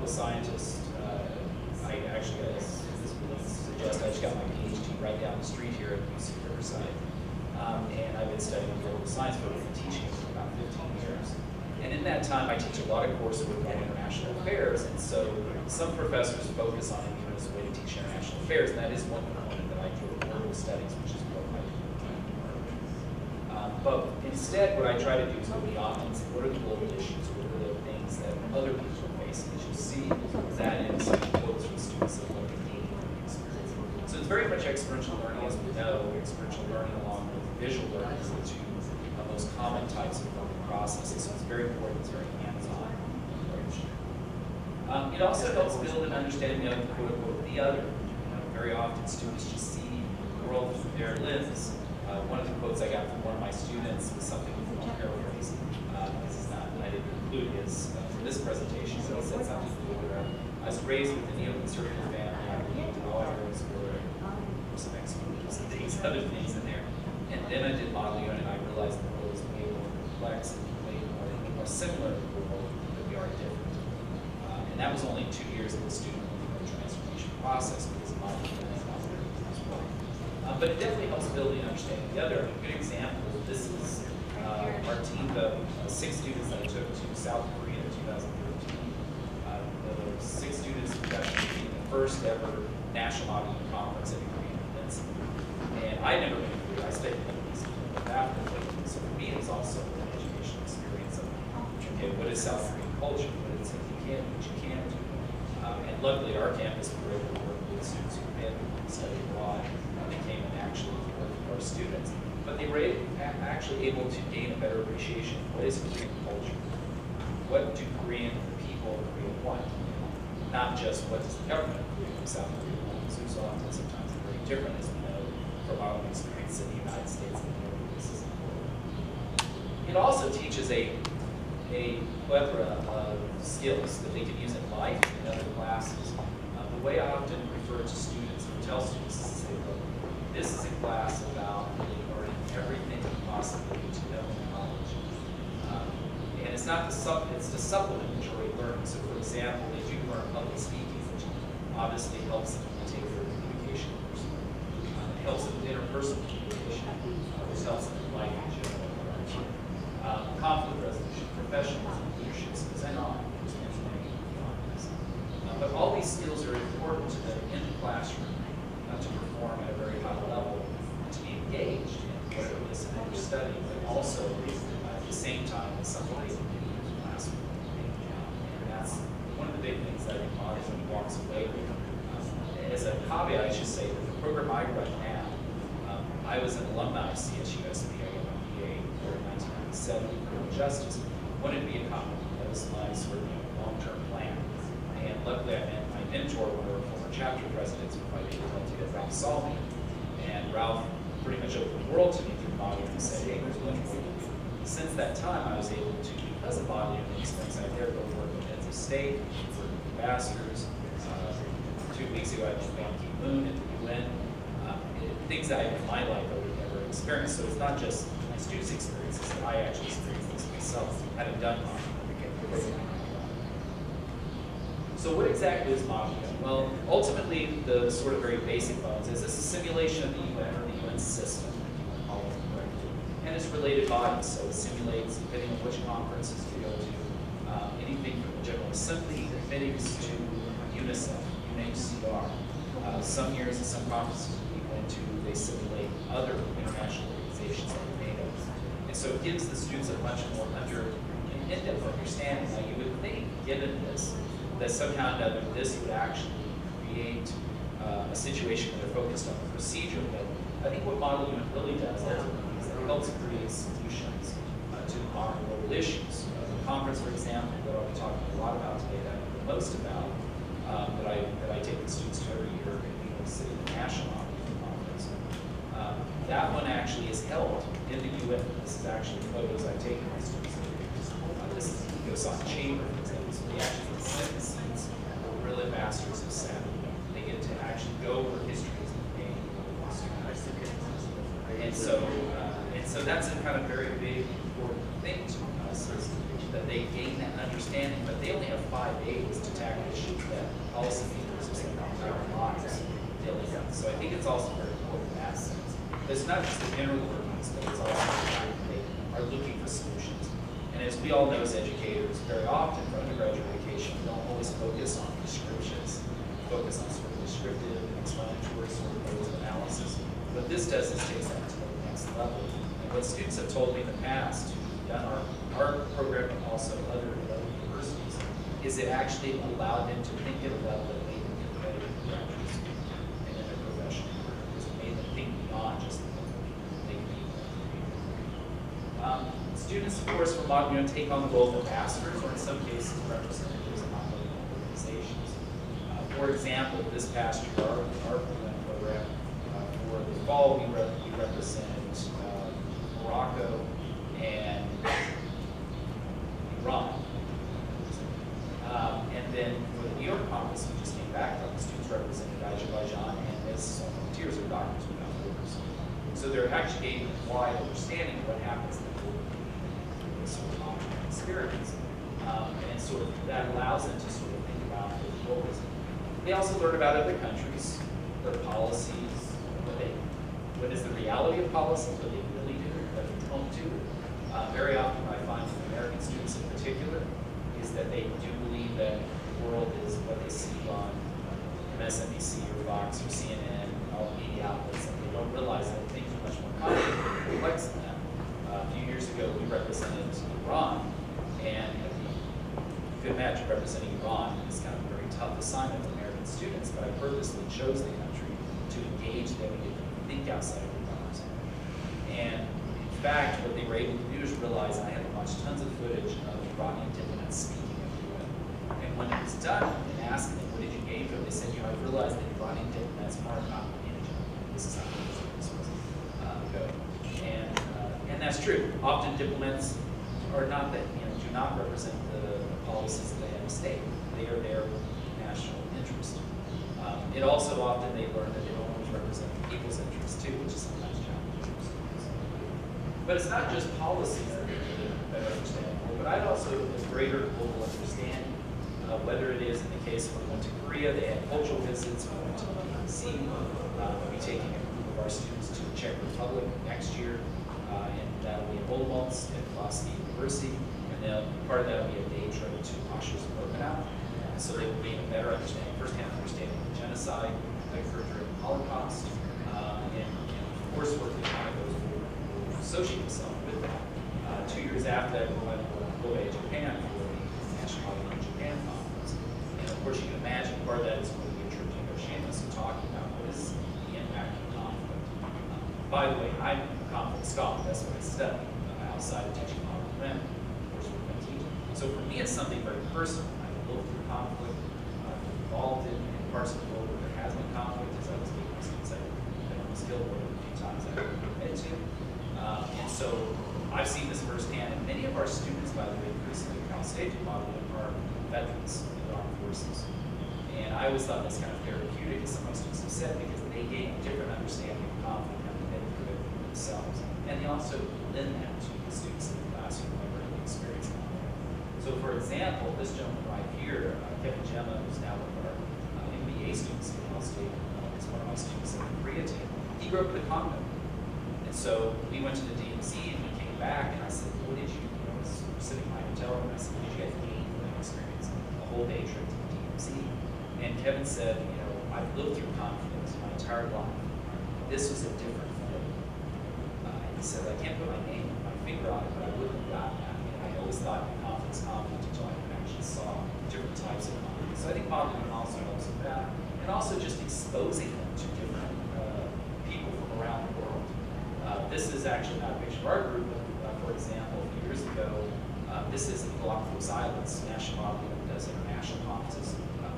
political scientist. I actually, as this would suggest, I just got my PhD right down the street here at UC Riverside. And I've been studying political science for teaching for about 15 years. And in that time, I teach a lot of coursework on international affairs. And so some professors focus on it as a way to teach international affairs. And that is one component that I do in global studies, which is what I do. But instead, what I try to do is go beyond and say, what are the global issues? What are the things that other people are facing? As you see, that is quotes from students that look at learning experience. So it's very much experiential learning, as we know. Experiential learning along with visual learning is the two most common types of learning processes. So it's very important. It's very hands-on approach. It also helps build an understanding of quote-unquote the other. Very often, students just see the world through their lens. One of the quotes I got from one of my students was something from paraphrase. This is not, I didn't include his for this presentation, so he said something where I was raised with a neoconservative family. I believed in all areas where some exclusions and things, other things in there. And then I did modeling, and I realized the world is way more complex and way more similar to the world that we are different. And that was only 2 years of the student transformation process because of modeling is not there as well. But it definitely helps build the understanding of the other. A good example, this is our team of 6 students that I took to South Korea in 2013. The 6 students who got to be the first ever national modeling conference at the Korean Peninsula. And I'd never been to Korea. I studied in the Middle East and Africa. So for me, it's also an educational experience of, okay, what is South Korean culture? What is it you can, what you can't do? And luckily, our campus, we were able to work with students who had studied abroad. They came and actually worked with our students. But they were actually able to gain a better appreciation of what is Korean culture. What do Korean people in Korea want? Not just what does the government of Korea and South Korea want. So it's often sometimes very different, as we know, from our own experience in the United States and other places in the world. It also teaches a plethora of skills that they can use in life and other classes. The way I often refer to students or tell students is to say, look, this is a class about really learning everything you possibly need to know in college. And it's not it's to supplement majority learning. So for example, they do learn public speaking, which obviously helps them to take their communication course. It helps them with interpersonal communication, which helps them in life in general. Conflict resolution, professionalism, leadership skills, and on. But all these skills are important to them in the classroom to perform at a very high level, to be engaged in whatever it is that they're studying, but also at the same time as something they can do in the classroom. And that's one of the big things that I think modeling walks away with. As a caveat, I should say that the program I run now, I was an alumni of CSUSB. I got my BA in 1997 in criminal justice. Wanted to be a cop. That was my sort of long-term plan. And luckily, I met my mentor, one of our former chapter presidents, who I didn't tell you that Ralph saw me. And Ralph pretty much opened the world to me through modeling and said, hey, there's much more to do. Since that time, I was able to, because of modeling and experience out there, go work with heads of state, work with ambassadors. 2 weeks ago, I met Ban Ki-moon at the UN. Things that in my life I would never experience. So it's not just my students' experiences, that I actually experienced this myself, having done modeling. So what exactly is modeling? Well, ultimately, the sort of very basic bones is it's a simulation of the UN or the UN system, if you want to call it correctly, and its related bodies. So it simulates, depending on which conferences you go to, anything from the General Assembly to fittings to UNICEF, UNHCR. Some years and some conferences we went to, they simulate other international organizations like NATO. And so it gives the students a much more in-depth understanding. Now you would think, given this, that somehow or another this would actually create a situation where they're focused on the procedure. But I think what model unit really does ultimately is that it helps create solutions to modern global issues. The conference, for example, that I'll be talking a lot about today, that I know the most about, that I take the students to every year in New York City, the National Modeling Conference. That one actually is held in the UN. This is actually photos I've taken of students. This is the Qiaoyan chamber, for example. So they actually sit in seats where real ambassadors have sat. They get to actually go where history is being made. And so that's a kind of very big, important thing to us, is the that they gain that understanding, but they only have 5 days to tackle issues that policymakers have spent their entire lives dealing with. So I think it's also very important in that sense. It's not just the general workings, but it's also the fact that they are looking for solutions. And as we all know as educators, very often for undergraduate education, we don't always focus on prescriptions, focus on sort of descriptive and explanatory sort of modes of analysis. What this does is takes that to the next level. And what students have told me in the past, who've done our program and also other universities, is it actually allowed them to think at a level that made them get better in graduate school and in their professional career. Because it made them think beyond just the they can be. Students, of course, from Obonyo take on the role of ambassadors, or in some cases, representatives of non-governmental organizations. For example, this past year, our program, for the fall, we represent Morocco and Iran. And then for the New York conference, we just came back from, the students represented Azerbaijan and as volunteers or Doctors Without Borders. So they're actually gaining a wide understanding of what happens in the sort of online experience. And sort of that allows them to sort of think about their goals. They also learn about other countries, their policies, what is the reality of policy, what they really do, what they don't do. Very often I find with American students in particular is that they do believe that the world is what they see on MSNBC or Fox or CNN, all media outlets, and they don't realize that things are much more complicated and complex than that. A few years ago, we represented Iran, and you could imagine representing Iran is kind of a very tough assignment for American students, but I purposely chose the country to engage them and get them to think outside of the box. And in fact, what they were able to do is realize I had watched tons of footage of Iranian diplomats speaking at the UN. And when it was done, and asking them, what did you gain from it, they said, you know, I realized that Iranian diplomats are not managing. This is how things go. And that's true. Often diplomats are not that, you know, do not represent the policies of the head of state. They are there with national interest. It also often they learn that they don't always represent the people's interests too, which is sometimes challenging. But it's not just policies that they need to better understand, but I'd also a greater global understanding, whether it is in the case when we went to Korea, they had cultural visits, we went to DC, we'll be taking a group of our students to the Czech Republic next year, and that'll be in Olomouc at Lesley University, and then part of that will be a day trip to Auschwitz and Birkenau. So they will gain a better understanding, first-hand understanding of genocide that occurred during the Holocaust, and of course, work with those who associate themselves with that. 2 years after that, we went to Kobe, Japan for the National Obonyo Japan Conference. And of course, you can imagine part of that is going to be a trip to Hiroshima, so talking about what is the impact of conflict. By the way, I'm a conflict scholar, that's what I study, outside of teaching modern men, of course, we're going to teach. So for me, it's something very personal. I've lived through conflict, I've been involved in parts of the world where there has been conflict, as I was taking my students, I've been on the skill board a few times I've been to. And so I've seen this firsthand, and many of our students, by the way, increasingly at Cal State model are veterans of the armed forces. And I always thought that's kind of therapeutic, as some of my students have said, because they gain a different understanding of conflict and they've been through it for themselves. And they also lend that to the students in the classroom who have already experienced conflict. So for example, this gentleman right here, Kevin Gemma, who's now one of our MBA students at Cal State, is one of my students in the Korea team. He grew up in the Congo. So we went to the DMZ and we came back and I said, what did you, I was sitting in my hotel room and I said, what did you guys gain from that experience? A whole day trip to the DMZ. And Kevin said, you know, I've lived through conflict my entire life. This was a different form. He said, I can't put my finger on it, but I wouldn't have gotten that. And I always thought conflict's conflict until I actually saw different types of conflict. So I think Obonyo also helps with that. And also just exposing them to different people from around the world. This is actually not a picture of our group, but for example, a few years ago, this is the Galapagos Islands. National Obonyo does international conferences.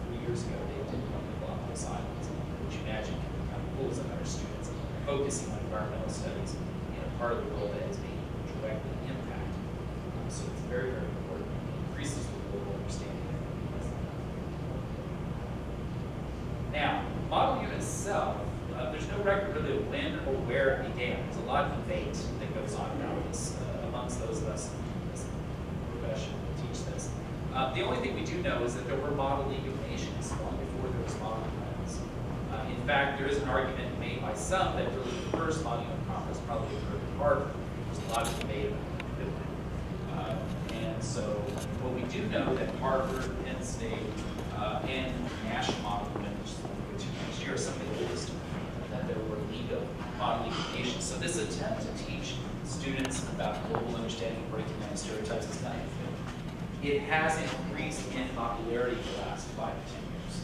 3 years ago, they did one of the Galapagos Islands, which you imagine can be kind of cool as our students focusing on environmental studies in a part of the world that is being directly impacted. So it's very, very important. It increases the global understanding. Now, model unit itself, there's no record really of when or where it began. There's a lot of debate that goes on about this amongst those of us in this profession The only thing we do know is that there were model League of Nations long before there was model UNs. In fact, there is an argument made by some that really the first model UN conference probably occurred in Harvard. There's a lot of debate about it. And so what we do know that Harvard, Penn State, and National Model UN, which next year are some of the oldest, that there were model League of Nations. So this attempt to teach students about global understanding and breaking down stereotypes is not a thing. It has increased in popularity for the last 5 to 10 years.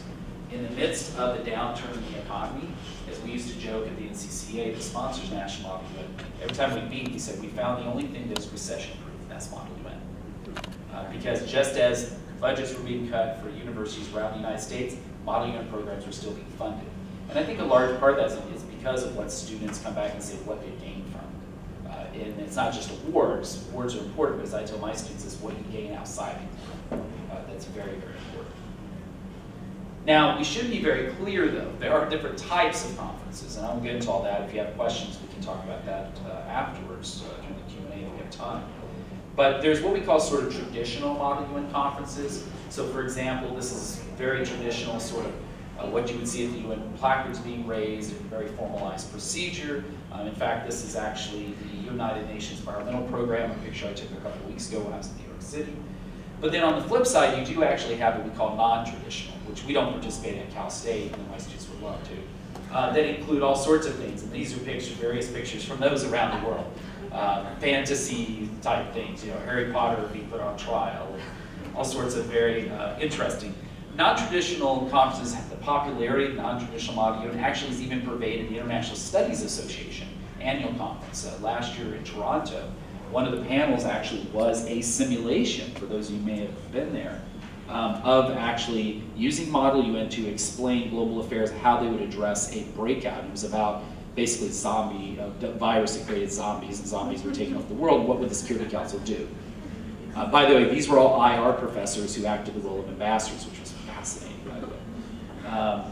In the midst of the downturn in the economy, as we used to joke at the NCCA, the sponsors National Model UN, every time we meet, we said we found the only thing that was recession-proof, and that's Model UN. Because just as budgets were being cut for universities around the United States, Model UN programs were still being funded. And I think a large part of that is because of what students come back and say what they gain from. And it's not just awards. Awards are important, but as I tell my students, it's what you gain outside of them. That's very, very important. Now, we should be very clear, though. There are different types of conferences, and I won't get into all that. If you have questions, we can talk about that afterwards during the Q&A if we have time. But there's what we call sort of traditional Model UN conferences. So, for example, this is very traditional sort of what you would see at the UN placards being raised, a very formalized procedure. In fact, this is actually the United Nations Environmental Program, a picture I took a couple of weeks ago when I was in New York City. But then on the flip side, you do actually have what we call non-traditional, which we don't participate in at Cal State, and my students would love to, that include all sorts of things. And these are pictures, various pictures from those around the world. Fantasy type things, you know, Harry Potter being put on trial, all sorts of very interesting. Non-traditional conferences, the popularity of non-traditional Model UN actually has even pervaded the International Studies Association annual conference. Last year in Toronto, one of the panels actually was a simulation, for those of you who may have been there, of actually using Model UN to explain global affairs, how they would address a breakout. It was about basically the virus that created zombies, and zombies were taking over the world. What would the Security Council do? By the way, these were all IR professors who acted the role of ambassadors, which was fascinating, by the way.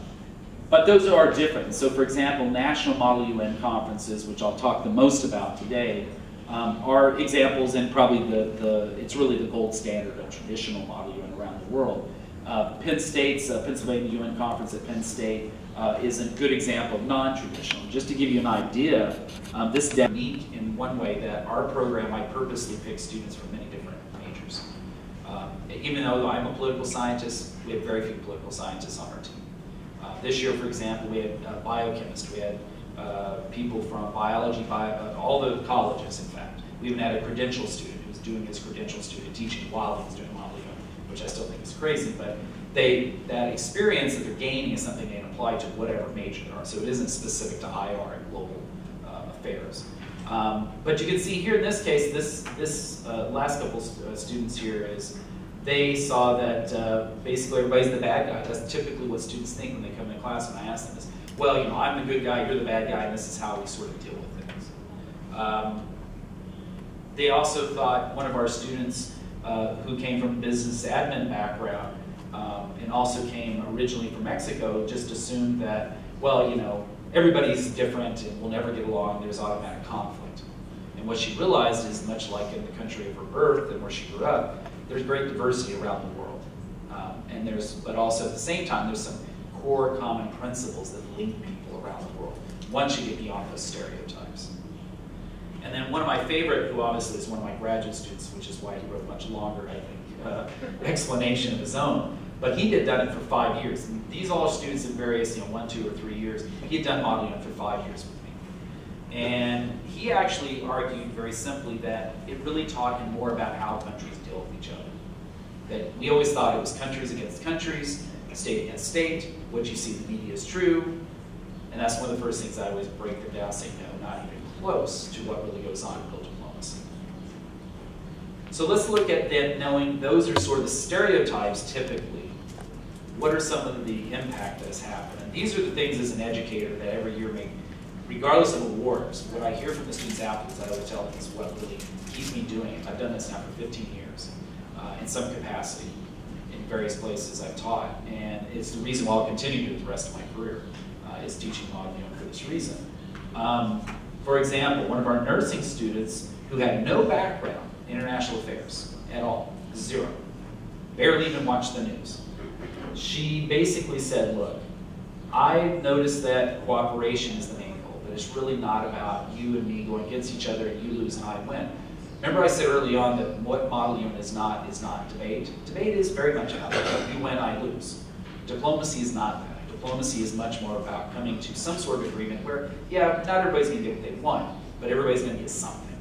But those are different. So, for example, National Model UN conferences, which I'll talk the most about today, are examples, and probably it's really the gold standard of traditional Model UN around the world. Penn State's Pennsylvania UN conference at Penn State is a good example of non-traditional. Just to give you an idea, this is unique in one way that our program, I purposely pick students from many different majors. Even though I'm a political scientist, we have very few political scientists on our team. This year, for example, we had biochemists, we had people from biology, all the colleges, in fact. We even had a credential student who was doing his credential student teaching while he was doing Model UN, which I still think is crazy, but that experience that they're gaining is something they can apply to whatever major they are. So it isn't specific to IR and global affairs. But you can see here in this case, this last couple students here they saw that basically everybody's the bad guy. That's typically what students think when they come into class, and I ask them is, well, you know, I'm the good guy, you're the bad guy, and this is how we sort of deal with things. They also thought, one of our students who came from a business admin background and also came originally from Mexico, just assumed that, well, you know, everybody's different and we'll never get along, there's automatic conflict. And what she realized is, much like in the country of her birth and where she grew up, there's great diversity around the world. But also at the same time, there's some core common principles that link people around the world once you get beyond those stereotypes. And then one of my favorite, who obviously is one of my graduate students, which is why he wrote a much longer, I think, explanation of his own, but he had done it for 5 years. And these all are students in various, 1, 2, or 3 years. He had done Model UN for 5 years with me. And he actually argued very simply that it really taught him more about how countries deal with each other. That we always thought it was countries against countries, state against state, what you see in the media is true, and that's one of the first things I always break them down, saying no, not even close to what really goes on in global diplomacy. So let's look at then, knowing those are sort of the stereotypes typically, what are some of the impact that has happened? And these are the things as an educator that every year make, regardless of awards, what I hear from the students afterwards, I always tell them is what really keeps me doing it. I've done this now for 15 years in some capacity in various places I've taught, and it's the reason why I'll continue to do the rest of my career, is teaching Model UN for this reason. For example, one of our nursing students who had no background in international affairs at all, 0. barely even watch the news. She basically said, look, I noticed that cooperation is the main goal, but it's really not about you and me going against each other and you lose and I win. Remember I said early on that what model UN is not debate. Debate is very much about that. You win, I lose. Diplomacy is not that. Diplomacy is much more about coming to some sort of agreement where, yeah, not everybody's going to get what they want, but everybody's going to get something.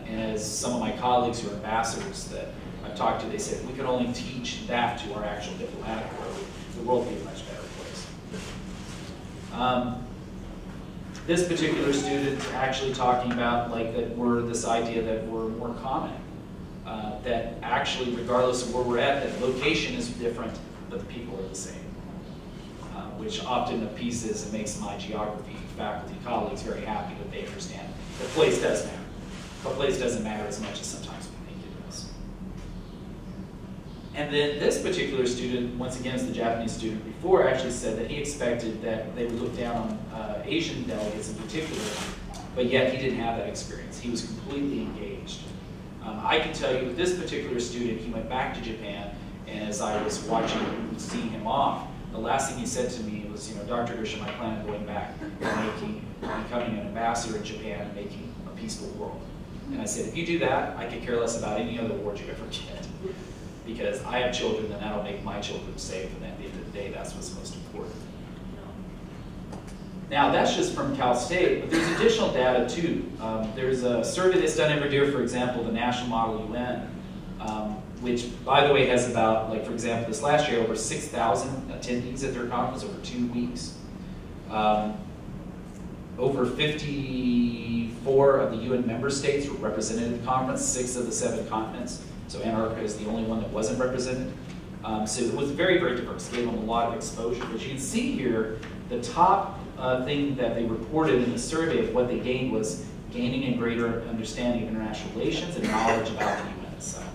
And as some of my colleagues who are ambassadors that I've talked to, they said, if we could only teach that to our actual diplomatic world, the world would be a much better place. This particular student actually talking about like that we're this idea that we're more common, that actually regardless of where we're at, that location is different, but the people are the same, which often appeases and makes my geography faculty colleagues very happy that they understand that place does matter, but place doesn't matter as much as sometimes we think it does. And then this particular student, once again, is the Japanese student before, actually said that he expected that they would look down on Asian delegates in particular, but yet he didn't have that experience. He was completely engaged. I can tell you with this particular student, he went back to Japan, and as I was watching, seeing him off, the last thing he said to me was, you know, Dr. Grisham, I plan on going back and becoming an ambassador in Japan and making a peaceful world. And I said, if you do that, I could care less about any other award you ever get. Because I have children and that'll make my children safe, and at the end of the day, that's what's most important. Now, that's just from Cal State, but there's additional data too. There's a survey that's done every year, for example, the National Model UN, which, by the way, has about, like for example, this last year, over 6,000 attendees at their conference over 2 weeks. Over 54 of the UN member states were represented at the conference, 6 of the 7 continents. So Antarctica is the only one that wasn't represented. So it was very, very diverse. It gave them a lot of exposure. But you can see here, the top thing that they reported in the survey of what they gained was gaining a greater understanding of international relations and knowledge about the UN itself.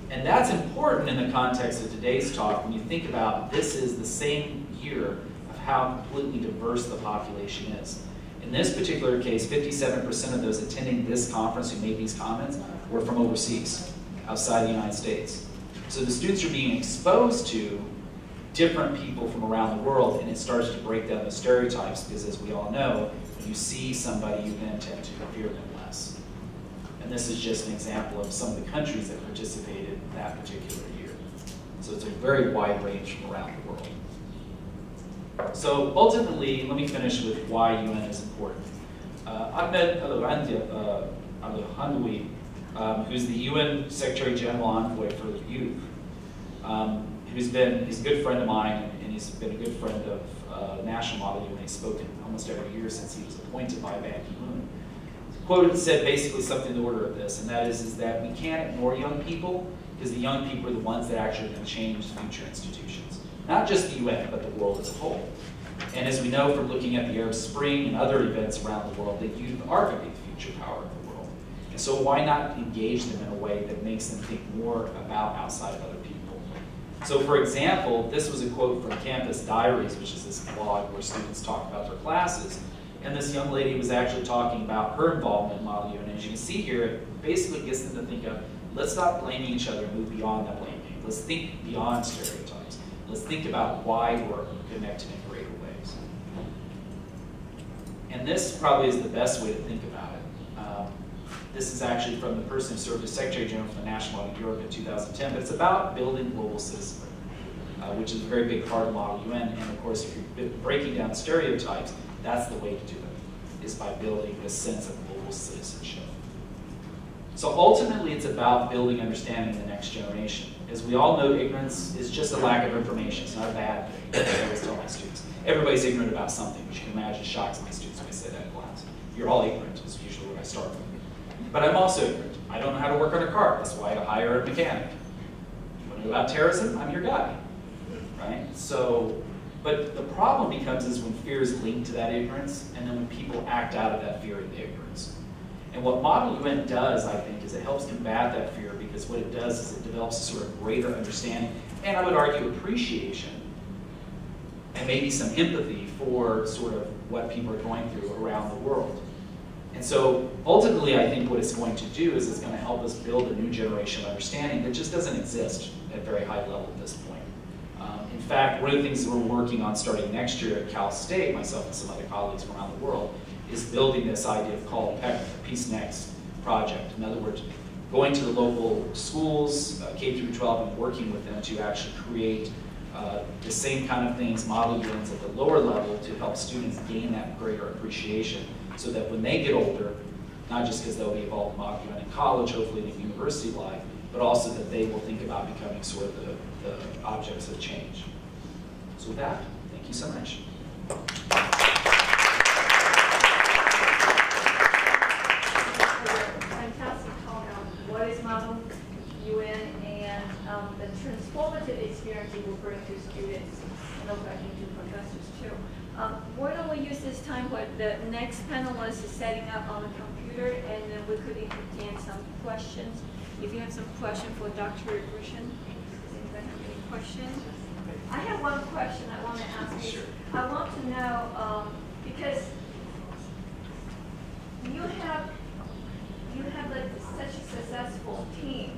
And that's important in the context of today's talk when you think about this is the same year of how completely diverse the population is. In this particular case, 57% of those attending this conference who made these comments were from overseas, outside the United States. So the students are being exposed to different people from around the world, and it starts to break down the stereotypes, because as we all know, when you see somebody, you then tend to fear them less. And this is just an example of some of the countries that participated that particular year. So it's a very wide range from around the world. So ultimately, let me finish with why UN is important. Ahmed Al-Handwi, who's the UN Secretary General Envoy for the Youth, he's a good friend of mine, and he's been a good friend of National Model UN. He's spoken almost every year since he was appointed by Ban Ki-moon. Quoted said basically something in the order of this, and that is that we can't ignore young people, because the young people are the ones that actually are going to change future institutions. Not just the UN, but the world as a whole. And as we know from looking at the Arab Spring and other events around the world, that youth are going to be the future power of the world. And so why not engage them in a way that makes them think more about outside of other people? So for example, this was a quote from Campus Diaries, which is this blog where students talk about their classes. And this young lady was actually talking about her involvement in Model UN. And as you can see here, it basically gets them to think of, let's stop blaming each other and move beyond that blaming. Let's think beyond stereotypes. Let's think about why we're connected in greater ways. And this probably is the best way to think about it. This is actually from the person who served as Secretary General for the National Model Europe in 2010, but it's about building global citizenry, which is a very big part of Model UN. And of course, if you're breaking down stereotypes, that's the way to do it, is by building this sense of global citizenship. So ultimately, it's about building understanding in the next generation. As we all know, ignorance is just a lack of information. It's not a bad thing. I always tell my students. Everybody's ignorant about something, which you can imagine shocks my students when I say that in class. You're all ignorant is usually what I start with. But I'm also ignorant. I don't know how to work on a car. That's why I hire a mechanic. You want to know about terrorism? I'm your guy. Right? So, but the problem becomes is when fear is linked to that ignorance, and then when people act out of that fear and the ignorance. And what Model UN does, I think, is it helps combat that fear, because what it does is it develops a sort of greater understanding, and I would argue appreciation, and maybe some empathy for sort of what people are going through around the world. And so ultimately, I think what it's going to do is it's going to help us build a new generation of understanding that just doesn't exist at very high level at this point. In fact, one of the things that we're working on starting next year at Cal State, myself and some other colleagues from around the world, is building this idea of called PEC, Peace Next project. In other words, going to the local schools, K through 12, and working with them to actually create the same kind of things, model units at the lower level to help students gain that greater appreciation so that when they get older, not just because they'll be involved in model unit in college, hopefully in university life, but also that they will think about becoming sort of the objects of change. So with that, thank you so much. Fantastic talk on what is model UN and the transformative experience it will bring to students and also I think to professors too. Why don't we use this time where the next panelist is setting up on the computer and then we could entertain some questions. If you have some question for Dr. Grisham, does anybody have any questions? I have one question I want to ask you. Sure. I want to know, because you have such a successful team,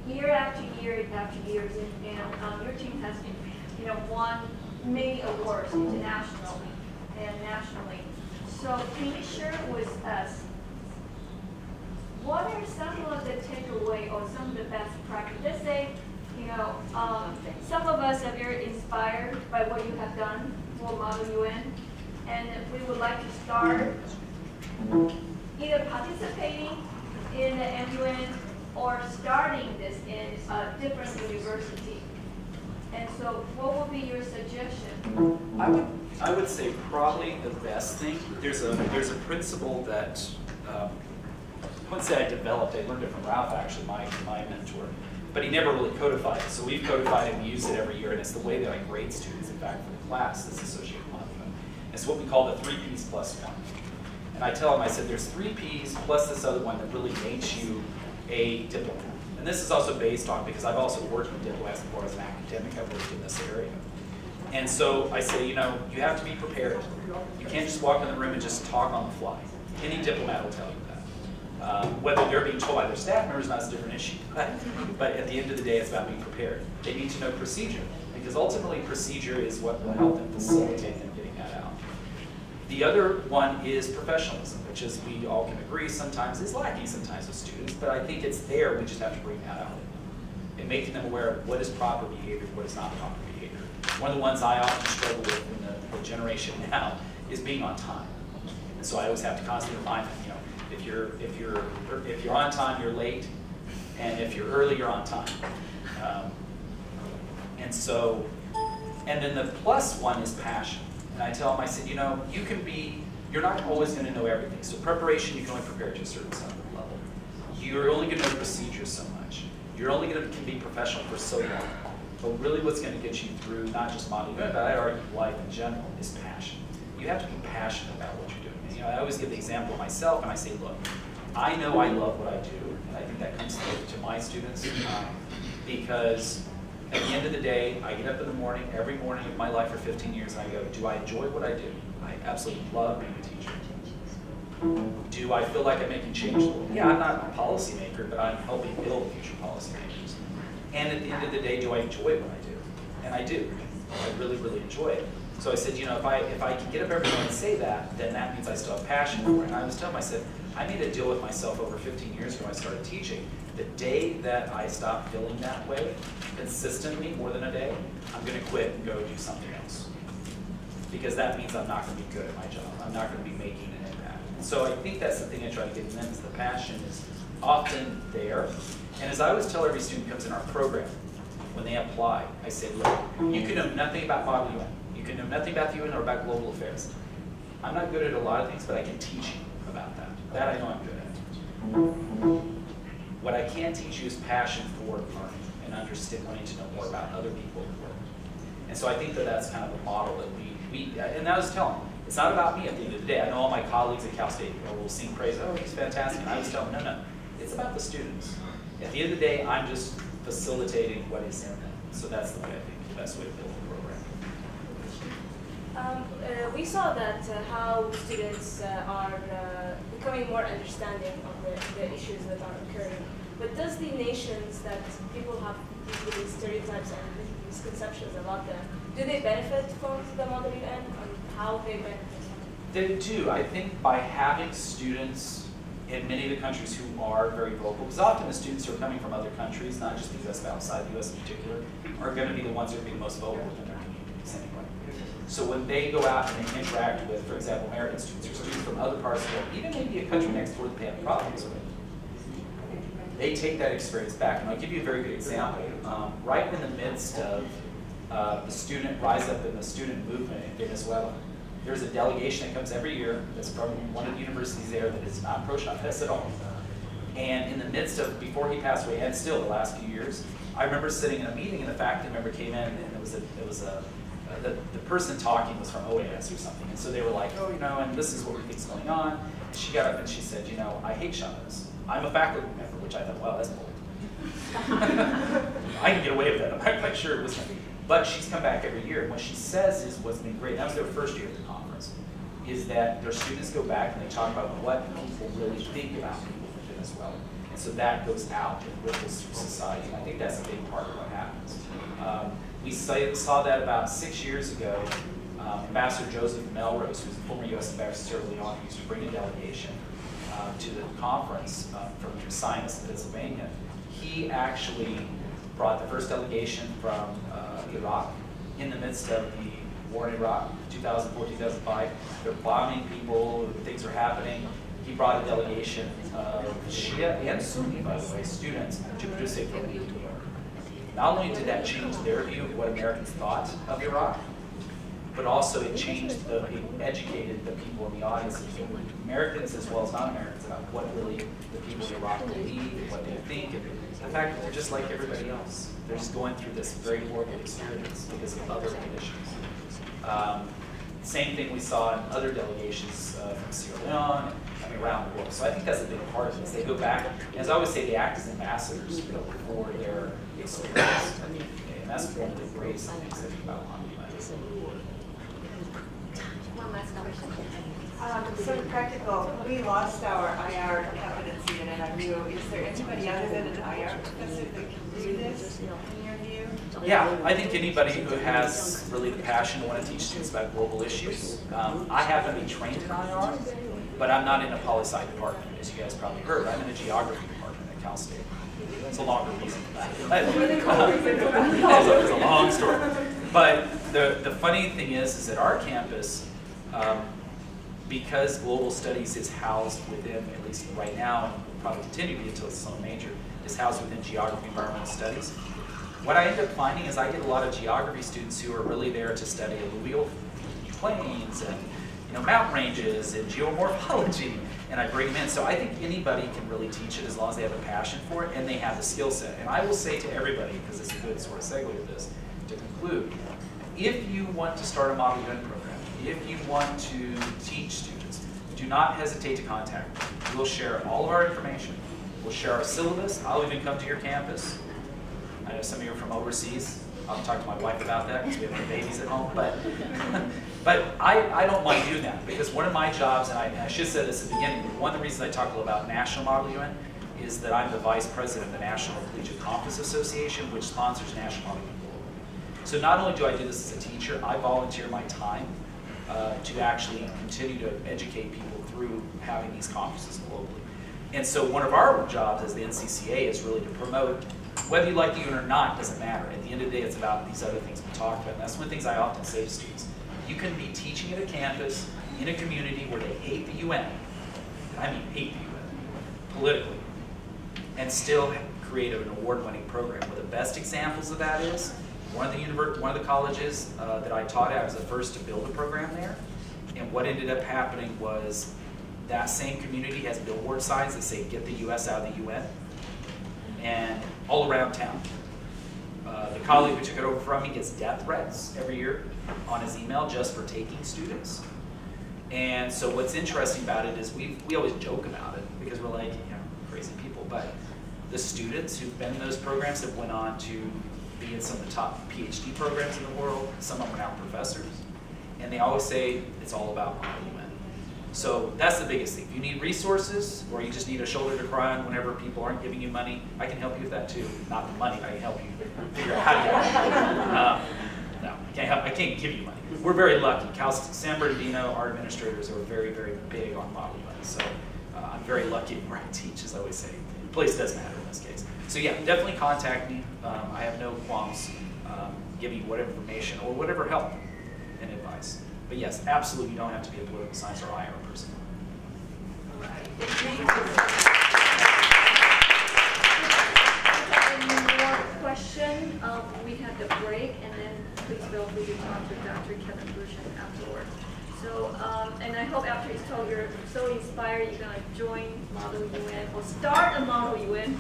year after year after years, and your team has, won many awards internationally and nationally. So can you share with us what are some of the takeaway or some of the best practice? Let's say, some of us are very inspired by what you have done for Model UN, and we would like to start either participating in the MUN or starting this in a different university. And so what would be your suggestion? I would say probably the best thing, there's a principle that I wouldn't say I developed, I learned it from Ralph actually, my mentor, but he never really codified it. So we've codified it and we use it every year, and it's the way that I grade students, in fact, for the class that's associated with it. It's what we call the 3 Ps plus 1. And I tell them, I said, there's 3 Ps plus this other one that really makes you a diplomat. And this is also based on, because I've also worked with diplomats before as an academic, I've worked in this area. And so I say, you have to be prepared. You can't just walk in the room and just talk on the fly. Any diplomat will tell you that. Whether they're being told by their staff members, that's a different issue. But at the end of the day, it's about being prepared. They need to know procedure, because ultimately procedure is what will help them facilitate them getting that out. The other one is professionalism, which, as we all can agree, sometimes is lacking sometimes with students, but I think it's there, we just have to bring that out. And making them aware of what is proper behavior, what is not proper behavior. One of the ones I often struggle with in the generation now is being on time. And so I always have to constantly remind them, if you're on time, you're late, and if you're early, you're on time. And then the plus one is passion. And I tell them, I said, you're not always going to know everything. So preparation, you can only prepare to a certain level. You're only going to know procedures so much. You're only going to be professional for so long. But really what's going to get you through, not just Model UN, but I argue life in general, is passion. You have to be passionate about what you're doing. And, I always give the example of myself, and I say, look, I know I love what I do, and I think that comes to my students, because at the end of the day, I get up in the morning, every morning of my life for 15 years, and I go, do I enjoy what I do? I absolutely love being a teacher. Do I feel like I'm making change? Yeah, I'm not a policymaker, but I'm helping build future policymakers. And at the end of the day, do I enjoy what I do? And I do. I really, really enjoy it. So I said, if I can get up every morning and say that, then that means I still have passion for it. And I was telling myself, I made a deal with myself over 15 years ago when I started teaching. The day that I stop feeling that way consistently, more than a day, I'm going to quit and go do something else. Because that means I'm not going to be good at my job. I'm not going to be making an impact. And so I think that's the thing I try to get to them, is the passion is often there. And as I always tell every student who comes in our program, when they apply, I say, look, you can know nothing about Model UN. You can know nothing about the UN or about global affairs. I'm not good at a lot of things, but I can teach you about that. That I know I'm good at. What I can teach you is passion for learning and wanting to know more about other people in the world. And so I think that that's kind of a model that and I was telling them, it's not about me at the end of the day. I know all my colleagues at Cal State will sing praise, oh, he's fantastic. And I was telling them, no, it's about the students. At the end of the day, I'm just facilitating what is in them. So that's the way I think the best way to build the program. We saw that how students are becoming more understanding of the issues that are occurring. But does the nations that people have these stereotypes and misconceptions about them, do they benefit from the Model UN, and how they benefit? They do. I think by having students in many of the countries who are very vocal, because often the students who are coming from other countries, not just the US, but outside the US in particular, are going to be the ones who are being most vocal within their communities anyway. So when they go out and they interact with, for example, American students or students from other parts of the world, even maybe a country next door that they have problems with, they take that experience back. And I'll give you a very good example. Right in the midst of the student rise up in the student movement in Venezuela, there's a delegation that comes every year that's from one of the universities there that is not pro-Chavez at all. And in the midst of, before he passed away, and still the last few years, I remember sitting in a meeting and the faculty member came in and the person talking was from OAS or something. And so they were like, oh, you know, and this is what we think's going on. And she got up and she said, you know, I hate Chavez. I'm a faculty member, which I thought, wow, that's bold. I can get away with that. I'm not quite sure it was going to be. But she's come back every year. And what she says is what's been great. That was their first year at the conference. Is that their students go back and they talk about what people really think about people in Venezuela. And so that goes out and ripples through society. And I think that's a big part of what happens. We saw that about 6 years ago. Ambassador Joseph Melrose, who's a former U.S. ambassador to Leon, used to bring a delegation to the conference from Science in Pennsylvania. He actually brought the first delegation from Iraq in the midst of the war in Iraq, 2004, 2005. They're bombing people, things are happening. He brought a delegation of Shia and Sunni, by the way, students to produce a film. Not only did that change their view of what Americans thought of Iraq, but also it changed, it educated the people in the audience, Americans as well as non-Americans, about what really the people in Iraq believe and what they think. And the fact that they're just like everybody else. They're just going through this very horrible experience because of other conditions. Same thing we saw in other delegations from Sierra Leone, I mean, around the world. So I think that's a big part of this. They go back, and as I always say, they act as ambassadors for their experience. And that's one of the greatest things I think about Monument. One last question. So practical, we lost our IR competency in NIU. Is there anybody other than an IR professor that can do this, in your view? Yeah, I think anybody who has really the passion to want to teach students about global issues. I happen to be trained in IR, but I'm not in a poli-sci department, as you guys probably heard. I'm in a geography department at Cal State. It's a longer reason for that. It's a long story. But the funny thing is that our campus, because global studies is housed within, at least right now, and will probably continue to be until it's its own major, is housed within geography and environmental studies. What I end up finding is I get a lot of geography students who are really there to study alluvial plains and mountain ranges and geomorphology, and I bring them in. So I think anybody can really teach it as long as they have a passion for it and they have the skill set. And I will say to everybody, because it's a good sort of segue to this, to conclude, if you want to start a Model UN program, if you want to teach students, do not hesitate to contact me. We'll share all of our information. We'll share our syllabus. I'll even come to your campus. I know some of you are from overseas. I'll talk to my wife about that because we have no babies at home. But I don't mind doing that because one of my jobs, and I should have said this at the beginning, but one of the reasons I talk a little about National Model UN is that I'm the vice president of the National Collegiate Conference Association, which sponsors National Model UN. So not only do I do this as a teacher, I volunteer my time to actually continue to educate people through having these conferences globally. And so one of our jobs as the NCCA is really to promote, whether you like the UN or not, doesn't matter. At the end of the day, it's about these other things we talked about. And that's one of the things I often say to students. You can be teaching at a campus, in a community where they hate the UN, I mean hate the UN, politically, and still create an award-winning program. One of the best examples of that is one of the colleges that I taught at, I was the first to build a program there. And what ended up happening was that same community has billboard signs that say, "Get the US out of the UN," and all around town. The colleague who took it over from me gets death threats every year on his email just for taking students. And so what's interesting about it is we always joke about it because we're like, crazy people. But the students who've been in those programs have went on to be in some of the top PhD programs in the world. Some of them are now professors. and they always say it's all about Model UN. So that's the biggest thing. If you need resources, or you just need a shoulder to cry on whenever people aren't giving you money, I can help you with that too. Not the money, I can help you figure out how to get it. No, I can't give you money. We're very lucky. San Bernardino, our administrators are very, very big on Model UN. So I'm very lucky where I teach, as I always say. Place does matter in this case. So yeah, definitely contact me. I have no qualms giving you whatever information or whatever help and advice. But yes, absolutely, you don't have to be a political science or IR person. Any more question? We have the break, and then please feel free to talk to Dr. Kevin Grisham afterward. So, and I hope after this talk you're so inspired you're going to join Model UN or start a Model UN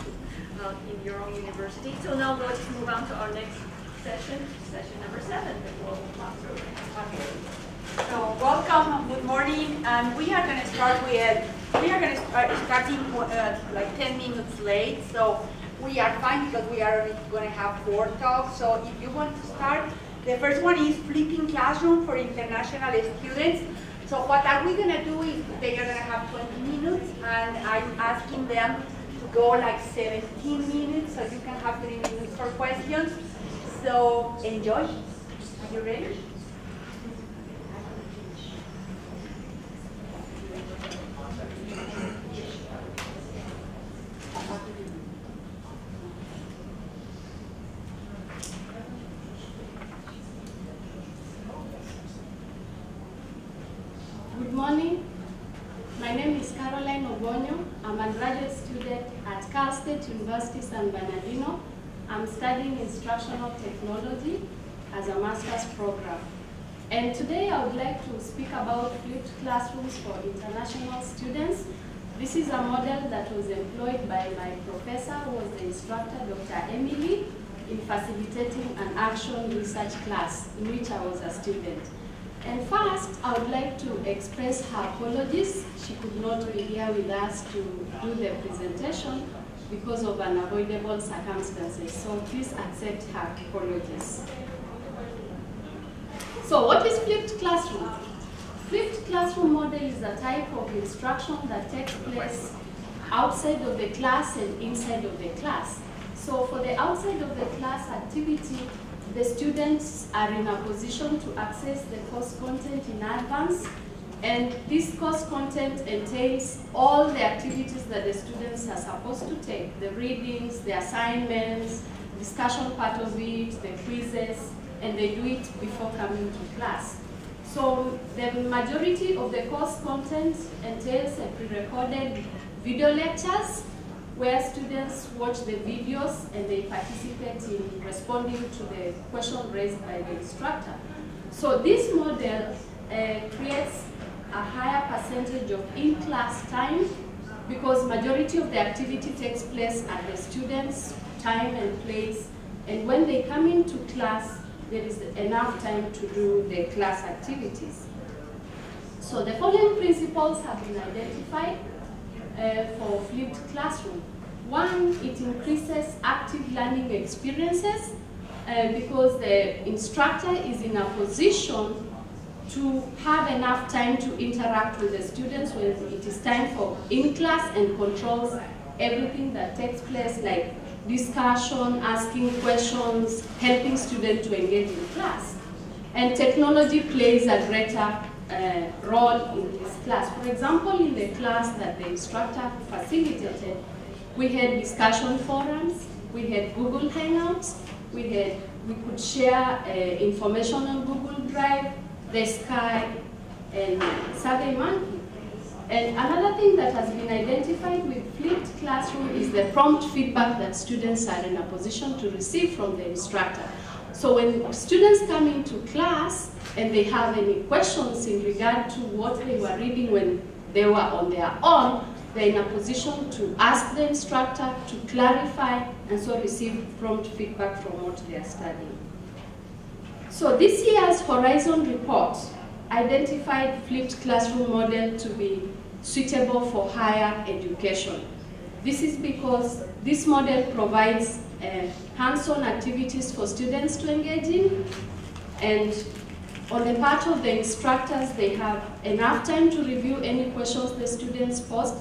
in your own university. So now we'll just move on to our next session number 7, the Global Classroom. So welcome, good morning, and we are going to start starting like 10 minutes late. So we are fine because we are only going to have 4 talks. So if you want to start, the first one is flipping classroom for international students. So what are we going to do is they are going to have 20 minutes, and I'm asking them to go like 17 minutes, so you can have 3 minutes for questions. So enjoy. Are you ready? Good morning. My name is Carolyne Obonyo. I'm a graduate student at Cal State University, San Bernardino. I'm studying instructional technology as a master's program. And today I would like to speak about flipped classrooms for international students. This is a model that was employed by my professor, who was the instructor, Dr. Emily, in facilitating an action research class in which I was a student. And first, I would like to express her apologies. She could not be here with us to do the presentation because of unavoidable circumstances. So please accept her apologies. So what is flipped classroom? Flipped classroom model is a type of instruction that takes place outside of the class and inside of the class. So for the outside of the class activity, the students are in a position to access the course content in advance, and this course content entails all the activities that the students are supposed to take, the readings, the assignments, discussion part of it, the quizzes, and they do it before coming to class. So the majority of the course content entails a pre-recorded video lectures where students watch the videos and they participate in responding to the question raised by the instructor. So this model creates a higher percentage of in-class time because majority of the activity takes place at the students' time and place, and when they come into class, there is enough time to do the class activities. So the following principles have been identified for flipped classroom. One, it increases active learning experiences because the instructor is in a position to have enough time to interact with the students when it is time for in-class and controls everything that takes place, like discussion, asking questions, helping students to engage in class. And technology plays a greater role in this class. For example, in the class that the instructor facilitated, we had discussion forums, we had Google Hangouts, we could share information on Google Drive, the Skype, and SurveyMonkey. And another thing that has been identified with flipped classroom is the prompt feedback that students are in a position to receive from the instructor. So when students come into class and they have any questions in regard to what they were reading when they were on their own, they're in a position to ask the instructor to clarify and so receive prompt feedback from what they are studying. So this year's Horizon report identified flipped classroom model to be suitable for higher education. This is because this model provides hands-on activities for students to engage in, and on the part of the instructors, they have enough time to review any questions the students post.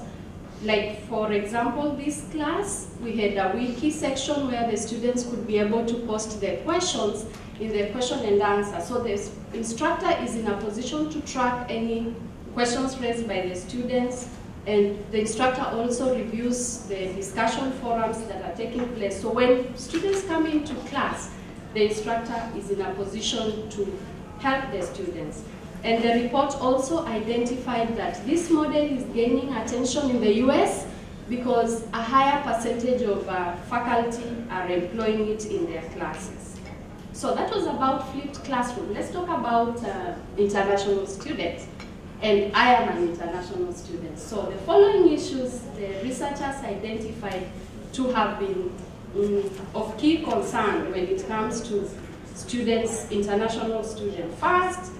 Like, for example, this class, we had a wiki section where the students could be able to post their questions in the question and answer. So the instructor is in a position to track any questions raised by the students, and the instructor also reviews the discussion forums that are taking place. So when students come into class, the instructor is in a position to help the students. And the report also identified that this model is gaining attention in the US because a higher percentage of faculty are employing it in their classes. So that was about flipped classroom. Let's talk about international students. And I am an international student. So the following issues the researchers identified to have been of key concern when it comes to students, international students. First,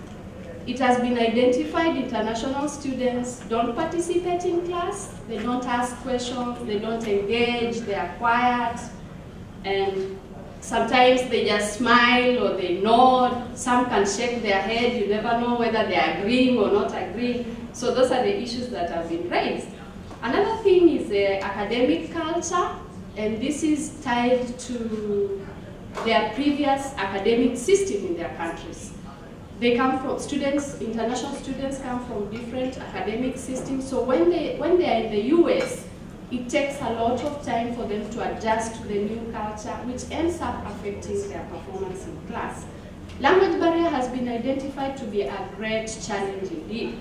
it has been identified international students don't participate in class, they don't ask questions, they don't engage, they are quiet, and sometimes they just smile or they nod. Some can shake their head, you never know whether they are agreeing or not agreeing. So those are the issues that have been raised. Another thing is the academic culture, and this is tied to their previous academic system in their countries. They come from students, international students come from different academic systems. So when they are in the US, it takes a lot of time for them to adjust to the new culture, which ends up affecting their performance in class. Language barrier has been identified to be a great challenge indeed.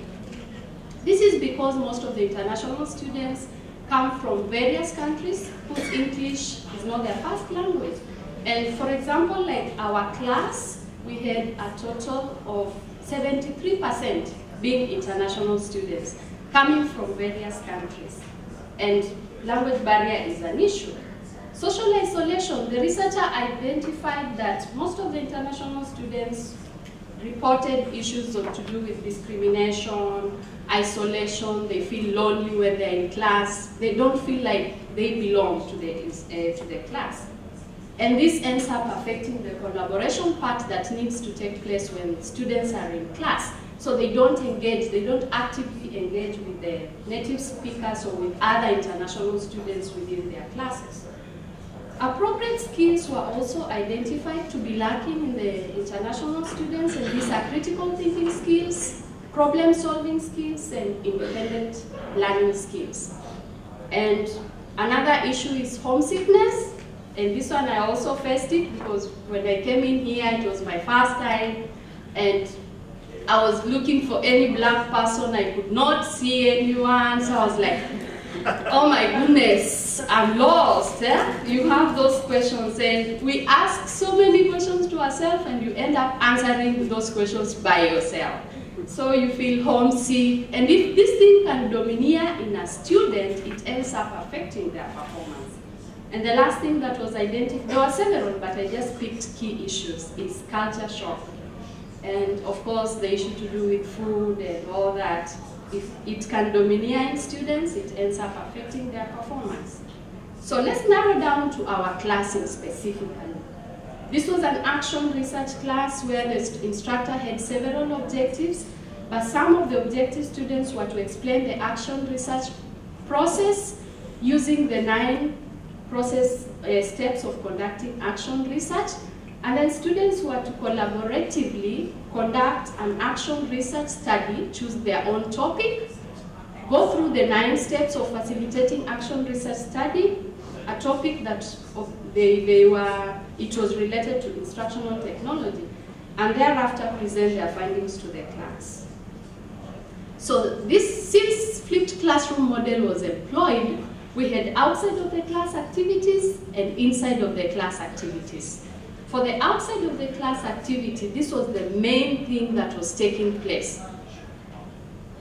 This is because most of the international students come from various countries whose English is not their first language. And for example, like our class, we had a total of 73% being international students coming from various countries. And language barrier is an issue. Social isolation, the researcher identified that most of the international students reported issues to do with discrimination, isolation, they feel lonely when they're in class, they don't feel like they belong to the class. And this ends up affecting the collaboration part that needs to take place when students are in class. So they don't engage, they don't actively engage with the native speakers or with other international students within their classes. Appropriate skills were also identified to be lacking in the international students, and these are critical thinking skills, problem-solving skills, and independent learning skills. And another issue is homesickness. And this one I also faced it because when I came in here, it was my first time, and I was looking for any black person. I could not see anyone, so I was like, oh my goodness, I'm lost. Eh? You have those questions, and we ask so many questions to ourselves, and you end up answering those questions by yourself. So you feel homesick, and if this thing can domineer in a student, it ends up affecting their performance. And the last thing that was identified, there were several, but I just picked key issues, is culture shock. And of course, the issue to do with food and all that, if it can domineer in students, it ends up affecting their performance. So let's narrow down to our classing specifically. This was an action research class where the instructor had several objectives, but some of the objective students were to explain the action research process using the 9 steps of conducting action research, and then students were to collaboratively conduct an action research study, choose their own topic, go through the 9 steps of facilitating action research study, a topic that it was related to instructional technology, and thereafter present their findings to the class. So since flipped classroom model was employed, we had outside of the class activities and inside of the class activities. For the outside of the class activity, this was the main thing that was taking place.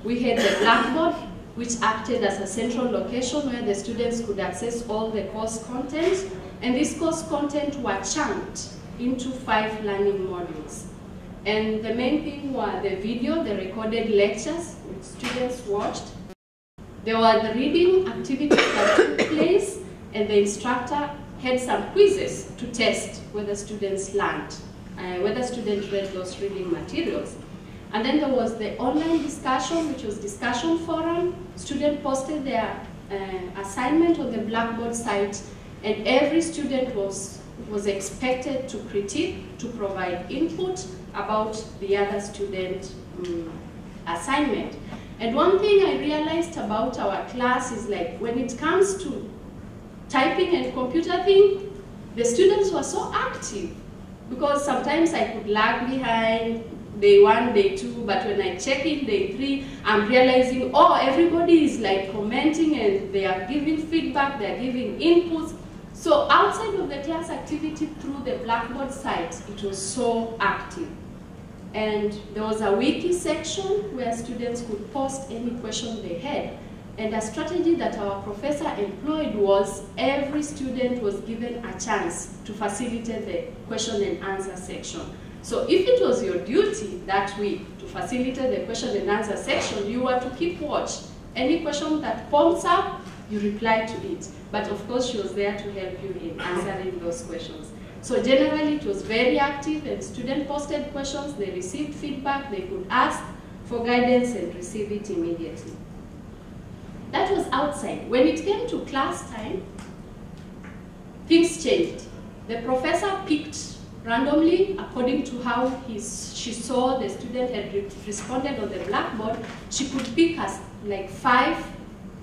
We had the blackboard, which acted as a central location where the students could access all the course content, and this course content were chunked into 5 learning modules. And the main thing were the video, the recorded lectures which students watched. There were the reading activities that took place, and the instructor had some quizzes to test whether students learned. whether students read those reading materials. And then there was the online discussion, which was discussion forum. Students posted their assignment on the Blackboard site, and every student was expected to critique, to provide input about the other student assignment. And one thing I realized about our class is, like, when it comes to typing and computer thing, the students were so active, because sometimes I could lag behind day 1, day 2, but when I check in day 3, I'm realizing, oh, everybody is like commenting and they are giving feedback, they are giving inputs. So outside of the class activity through the Blackboard site, it was so active. And there was a wiki section where students could post any question they had. And a strategy that our professor employed was every student was given a chance to facilitate the question and answer section. So if it was your duty that week to facilitate the question and answer section, you were to keep watch. Any question that pops up, you reply to it. But of course, she was there to help you in answering those questions. So generally, it was very active, and students posted questions, they received feedback, they could ask for guidance and receive it immediately. That was outside. When it came to class time, things changed. The professor picked randomly, according to how she saw the student had responded on the Blackboard. She could pick like 5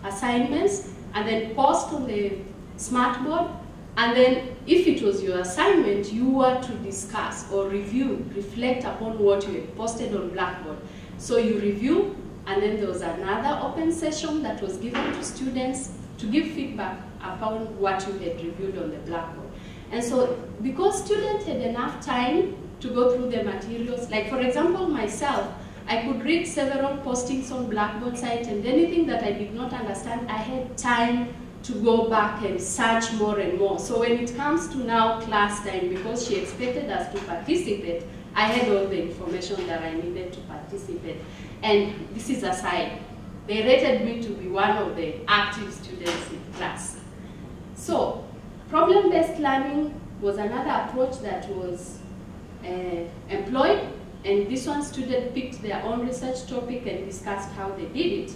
assignments and then post on the smartboard. And then if it was your assignment, you were to discuss or review, reflect upon what you had posted on Blackboard. So you review, and then there was another open session that was given to students to give feedback upon what you had reviewed on the Blackboard. And so because students had enough time to go through the materials, like for example myself, I could read several postings on Blackboard site, and anything that I did not understand, I had time to go back and search more and more. So when it comes to now class time, because she expected us to participate, I had all the information that I needed to participate. And this is aside. They rated me to be one of the active students in class. So problem-based learning was another approach that was employed, and this one student picked their own research topic and discussed how they did it.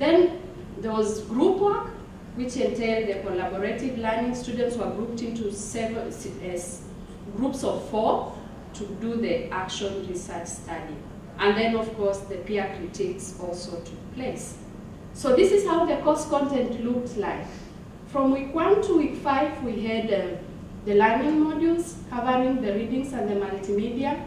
Then there was group work, which entailed the collaborative learning. Students were grouped into several groups of 4 to do the action research study. And then, of course, the peer critiques also took place. So this is how the course content looked like. From week 1 to week 5, we had the learning modules covering the readings and the multimedia.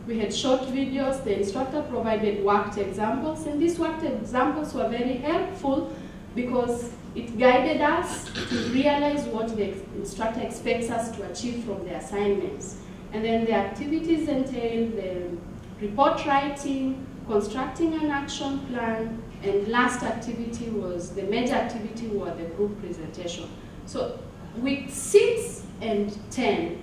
We had short videos. The instructor provided worked examples, and these worked examples were very helpful because it guided us to realize what the instructor expects us to achieve from the assignments. And then the activities entailed the report writing, constructing an action plan, and last activity was, the major activity was the group presentation. So week 6 and 10,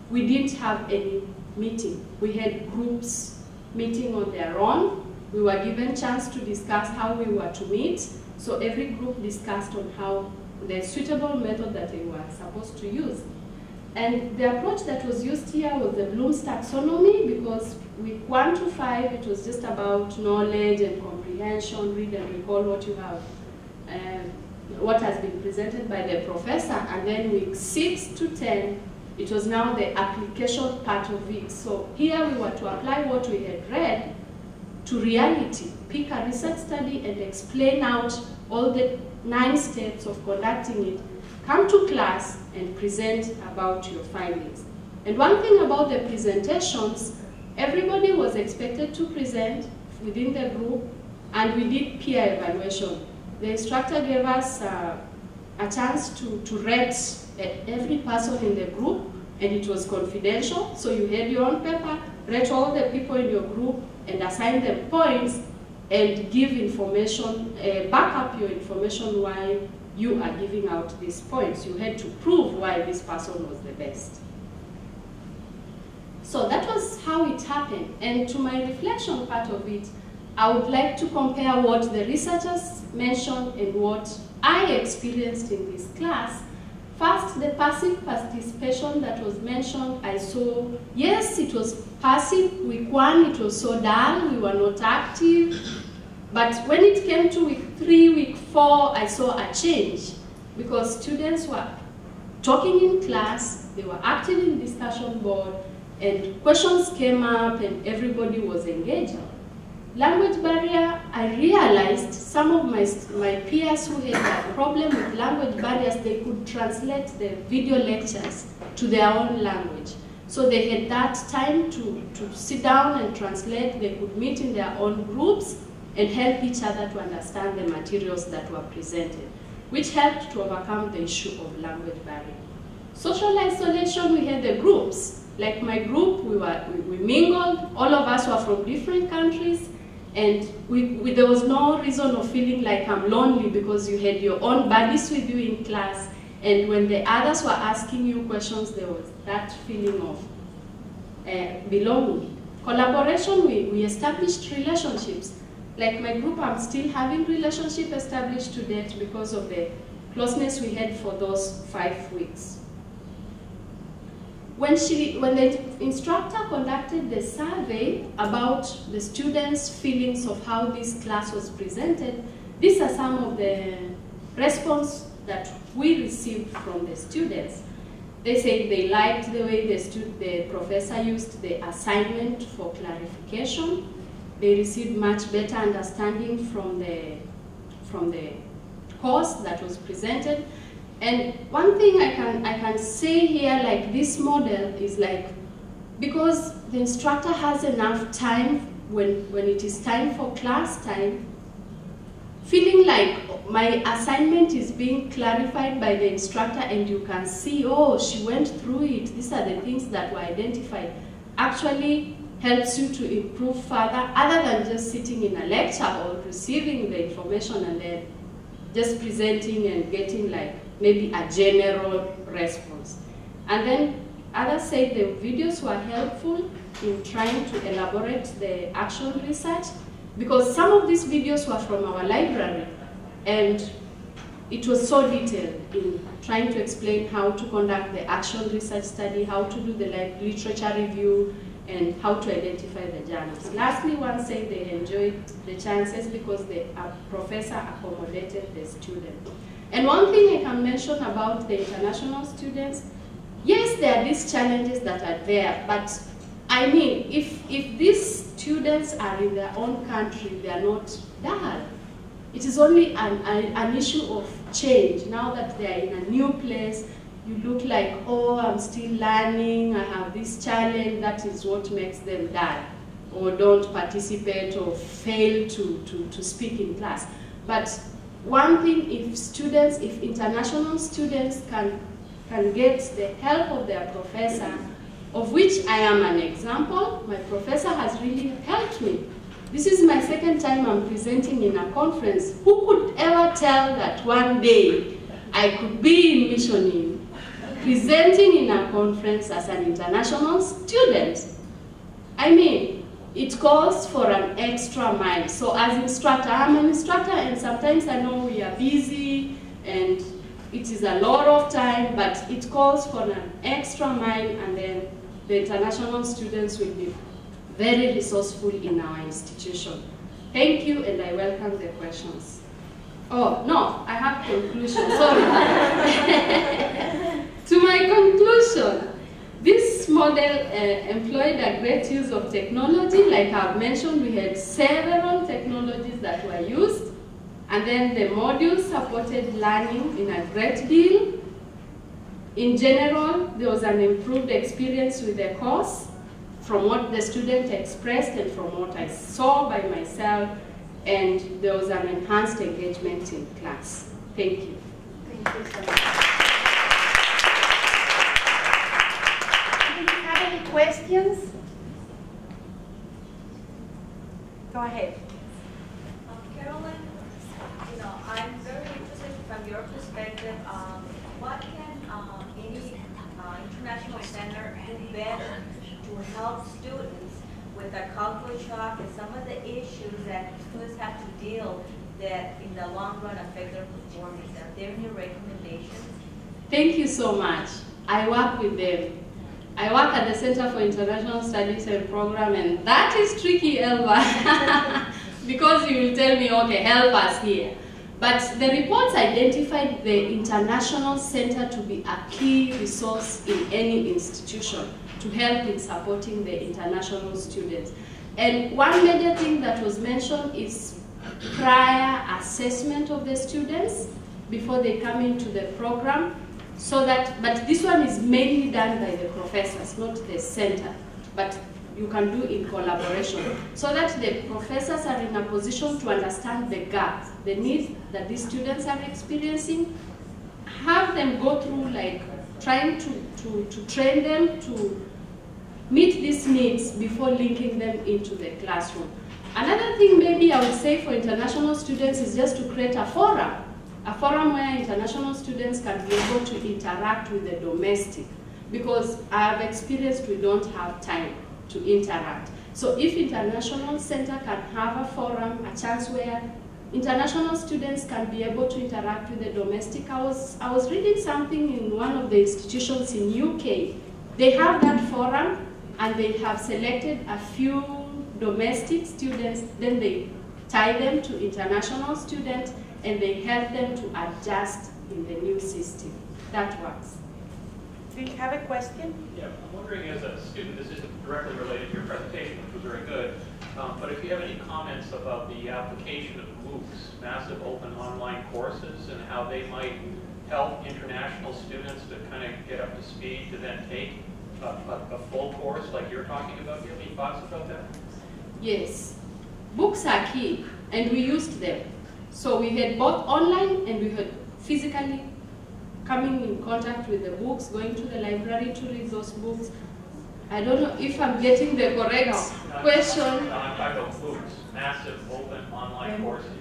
we didn't have any meeting. We had groups meeting on their own. We were given chance to discuss how we were to meet. So every group discussed on how the suitable method that they were supposed to use. And the approach that was used here was the Bloom's taxonomy, because week 1 to 5, it was just about knowledge and comprehension, read and recall what you have, what has been presented by the professor. And then week 6 to 10, it was now the application part of it. So here we were to apply what we had read to reality, pick a research study and explain out all the 9 steps of conducting it, come to class and present about your findings. And one thing about the presentations, everybody was expected to present within the group, and we did peer evaluation. The instructor gave us a chance to rate every person in the group, and it was confidential, so you had your own paper, rate all the people in your group, and assign them points, and give information, back up your information why you are giving out these points. You had to prove why this person was the best. So that was how it happened. And to my reflection part of it, I would like to compare what the researchers mentioned and what I experienced in this class First, the passive participation that was mentioned, I saw, yes, it was passive. Week 1, it was so dull, we were not active. But when it came to week 3, week 4, I saw a change because students were talking in class, they were active in discussion board, and questions came up and everybody was engaged. Language barrier, I realized some of my peers who had a problem with language barriers, they could translate the video lectures to their own language. So they had that time to sit down and translate. They could meet in their own groups and help each other to understand the materials that were presented, which helped to overcome the issue of language barrier. Social isolation, we had the groups. Like my group, we mingled. All of us were from different countries. And there was no reason of feeling like I'm lonely because you had your own buddies with you in class. And when the others were asking you questions, there was that feeling of belonging. Collaboration, we established relationships. Like my group, I'm still having relationship established to date because of the closeness we had for those 5 weeks. When the instructor conducted the survey about the students' feelings of how this class was presented, these are some of the response that we received from the students. They said they liked the way the professor used the assignment for clarification. They received much better understanding from the course that was presented. And one thing I can say here, like this model is like, because the instructor has enough time when it is time for class time, feeling like my assignment is being clarified by the instructor and you can see, oh, she went through it, these are the things that were identified, actually helps you to improve further, other than just sitting in a lecture or receiving the information and then just presenting and getting like maybe a general response. And then others say the videos were helpful in trying to elaborate the action research, because some of these videos were from our library and it was so detailed in trying to explain how to conduct the action research study, how to do the literature review, and how to identify the journals. Lastly, one said they enjoyed the chances because the professor accommodated the student. And one thing I can mention about the international students, yes, there are these challenges that are there, but I mean, if these students are in their own country, they are not dull. It is only an issue of change. Now that they are in a new place, you look like, oh, I'm still learning, I have this challenge, that is what makes them dull, or don't participate or fail to speak in class. But one thing, if international students can get the help of their professor, of which I am an example, my professor has really helped me. This is my second time I'm presenting in a conference. Who could ever tell that one day I could be in missioning, presenting in a conference as an international student? I mean, it calls for an extra mile. So as instructor, I'm an instructor and sometimes I know we are busy and it is a lot of time, but it calls for an extra mile, and then the international students will be very resourceful in our institution. Thank you, and I welcome the questions. Oh, no, I have conclusion, sorry. To my conclusion, this model employed a great use of technology. Like I've mentioned, we had several technologies that were used, and then the modules supported learning in a great deal. In general, there was an improved experience with the course from what the student expressed and from what I saw by myself, and there was an enhanced engagement in class. Thank you. Thank you so much. Do you have any questions? Go ahead. Carolyne, I'm very interested from your perspective. What can any international center do better to help students with a cultural shock and some of the issues that students have to deal that in the long run affect their performance? Are there any recommendations? Thank you so much. I work with them. I work at the Center for International Studies and Program, and that is tricky, Elba, because you will tell me, okay, help us here. But the reports identified the International Center to be a key resource in any institution to help in supporting the international students. And one major thing that was mentioned is prior assessment of the students before they come into the program. So that, but this one is mainly done by the professors, not the center, but you can do in collaboration, so that the professors are in a position to understand the gaps, the needs that these students are experiencing, have them go through like trying to train them to meet these needs before linking them into the classroom. Another thing maybe I would say for international students is just to create a forum where international students can be able to interact with the domestic, because I have experienced we don't have time to interact. So if International Center can have a forum, a chance where international students can be able to interact with the domestic. I was reading something in one of the institutions in UK. They have that forum and they have selected a few domestic students, then they tie them to international students and they help them to adjust in the new system. That works. Do you have a question? Yeah, I'm wondering as a student, this isn't directly related to your presentation, which was very good, but if you have any comments about the application of MOOCs, massive open online courses, and how they might help international students to kind of get up to speed to then take a full course like you're talking about. Do you have any thoughts about that? Yes. Books are key, and we used them. So we had both online and we had physically coming in contact with the books, going to the library to read those books. I don't know if I'm getting the correct question. I'm talking about MOOCs, massive open online courses.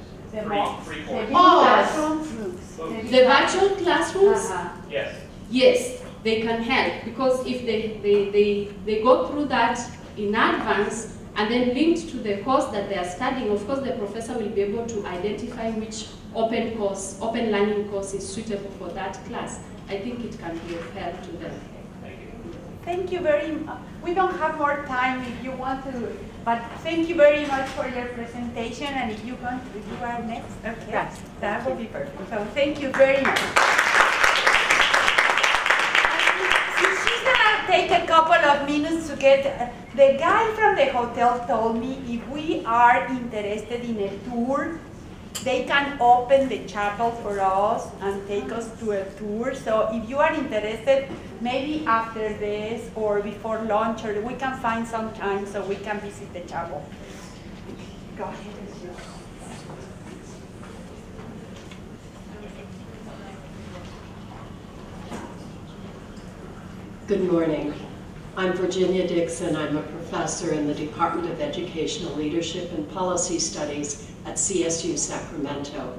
Free courses. The virtual classrooms? Yes. Yes, they can help, because if they go through that in advance and then linked to the course that they are studying, of course the professor will be able to identify which open learning course is suitable for that class. I think it can be of help to them. Thank you very much. We don't have more time if you want to, but thank you very much for your presentation, and if you want to do our next, okay, yes, that would be perfect. So thank you very much. She's gonna take a couple of minutes to get, the guy from the hotel told me if we are interested in a tour, they can open the chapel for us and take us to a tour. So if you are interested, maybe after this or before lunch, or we can find some time so we can visit the chapel. Go ahead. Good morning. I'm Virginia Dixon. I'm a professor in the Department of Educational Leadership and Policy Studies at CSU Sacramento.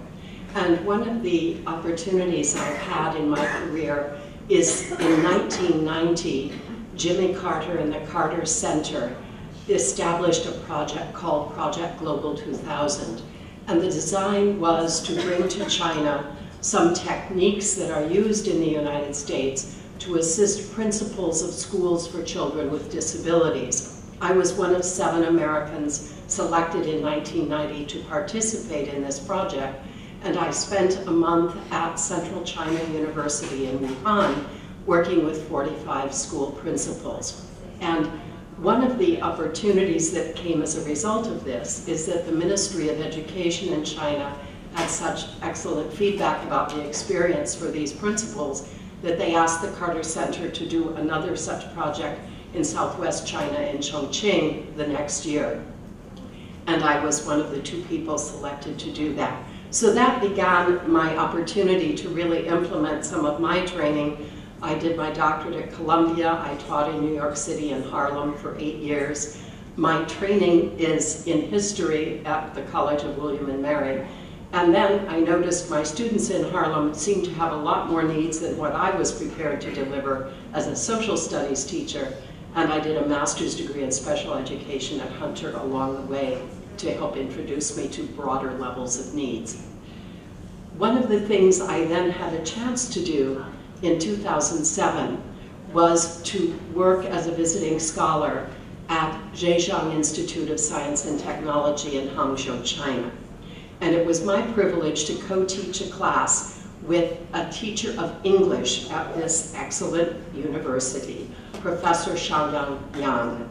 And one of the opportunities I've had in my career is in 1990, Jimmy Carter and the Carter Center established a project called Project Global 2000. And the design was to bring to China some techniques that are used in the United States to assist principals of schools for children with disabilities. I was one of 7 Americans selected in 1990 to participate in this project, and I spent a month at Central China University in Wuhan working with 45 school principals. And one of the opportunities that came as a result of this is that the Ministry of Education in China had such excellent feedback about the experience for these principals that they asked the Carter Center to do another such project in Southwest China in Chongqing the next year. And I was one of the 2 people selected to do that. So that began my opportunity to really implement some of my training. I did my doctorate at Columbia. I taught in New York City and Harlem for 8 years. My training is in history at the College of William and Mary. And then I noticed my students in Harlem seemed to have a lot more needs than what I was prepared to deliver as a social studies teacher. And I did a master's degree in special education at Hunter along the way to help introduce me to broader levels of needs. One of the things I then had a chance to do in 2007 was to work as a visiting scholar at Zhejiang Institute of Science and Technology in Hangzhou, China. And it was my privilege to co-teach a class with a teacher of English at this excellent university, Professor Qiaoyan.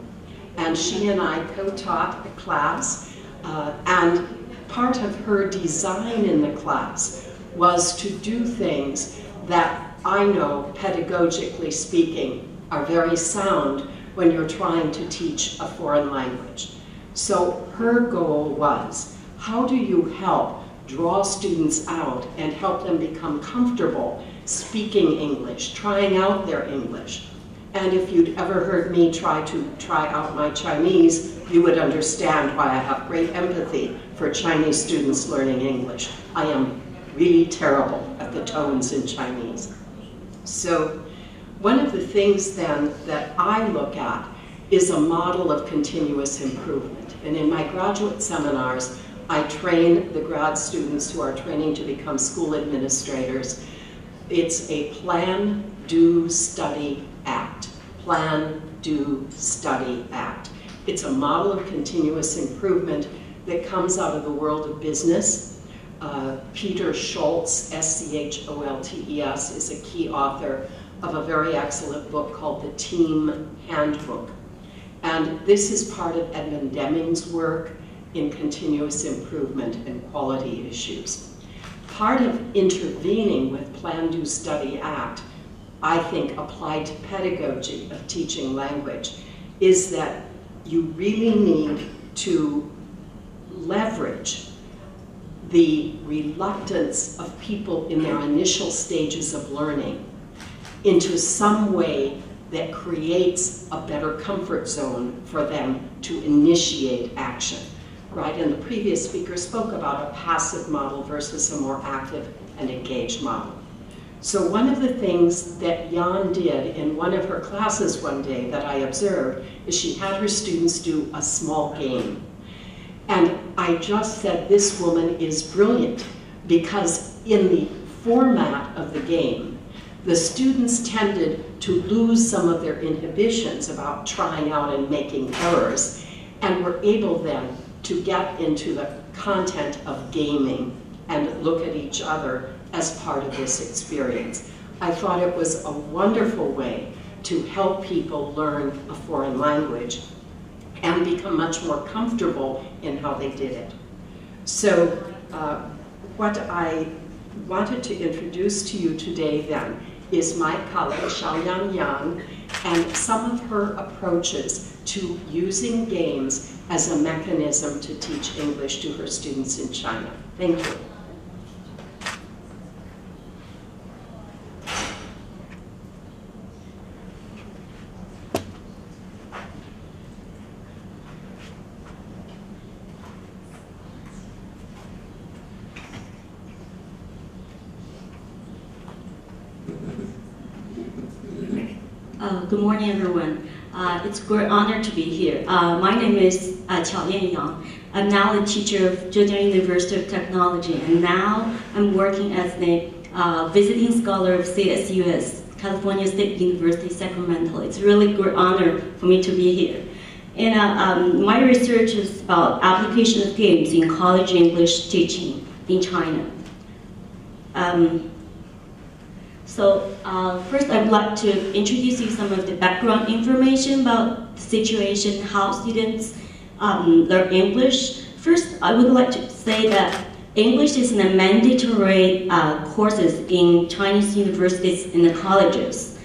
And she and I co-taught a class, and part of her design in the class was to do things that I know, pedagogically speaking, are very sound when you're trying to teach a foreign language. So her goal was, how do you help draw students out and help them become comfortable speaking English, trying out their English? And if you'd ever heard me try out my Chinese, you would understand why I have great empathy for Chinese students learning English. I am really terrible at the tones in Chinese. So one of the things then that I look at is a model of continuous improvement. And in my graduate seminars, I train the grad students who are training to become school administrators. It's a plan, do, study, act. Plan, do, study, act. It's a model of continuous improvement that comes out of the world of business. Peter Scholtes, S-C-H-O-L-T-E-S, is a key author of a very excellent book called The Team Handbook. And this is part of Edmund Deming's work in continuous improvement and quality issues. Part of intervening with Plan, Do, Study, Act, I think applied to pedagogy of teaching language, is that you really need to leverage the reluctance of people in their initial stages of learning into some way that creates a better comfort zone for them to initiate action, right? And the previous speaker spoke about a passive model versus a more active and engaged model. So one of the things that Jan did in one of her classes one day that I observed is she had her students do a small game. And I just said, this woman is brilliant, because in the format of the game, the students tended to lose some of their inhibitions about trying out and making errors, and were able then to get into the content of gaming and look at each other as part of this experience. I thought it was a wonderful way to help people learn a foreign language and become much more comfortable in how they did it. So what I wanted to introduce to you today then is my colleague Qiaoyan Yang and some of her approaches to using games as a mechanism to teach English to her students in China. Thank you. Good morning, everyone. It's a great honor to be here. My name is Qiaoyan. I'm now a teacher of Zhejiang University of Technology, and now I'm working as the visiting scholar of CSUS, California State University, Sacramento. It's really a great honor for me to be here. And my research is about application of games in college English teaching in China. First I would like to introduce you some of the background information about the situation, how students learn English. First, I would like to say that English is a mandatory courses in Chinese universities and the colleges.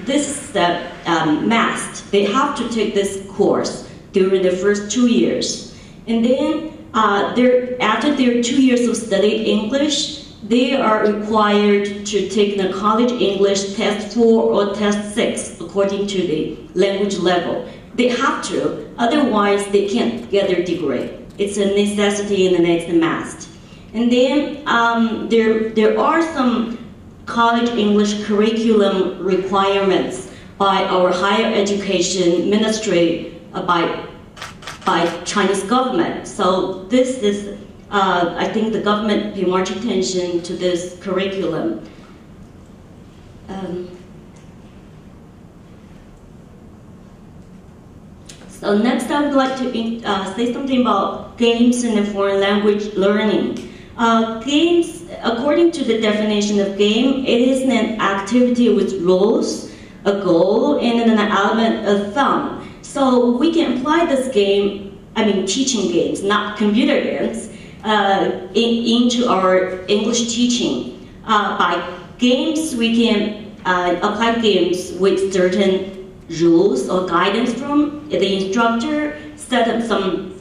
This is the must. They have to take this course during the first 2 years. And then after their 2 years of studying English, they are required to take the college English test 4 or test 6 according to the language level. They have to, otherwise they can't get their degree. It's a necessity and it's a must. And then there are some college English curriculum requirements by our higher education ministry, by Chinese government. So this is I think the government pay much attention to this curriculum. So next I would like to say something about games and foreign language learning. Games, according to the definition of game, it is an activity with rules, a goal, and an element of fun. So we can apply this game, teaching games, not computer games, into our English teaching. By games, we can apply games with certain rules or guidance from the instructor, set up some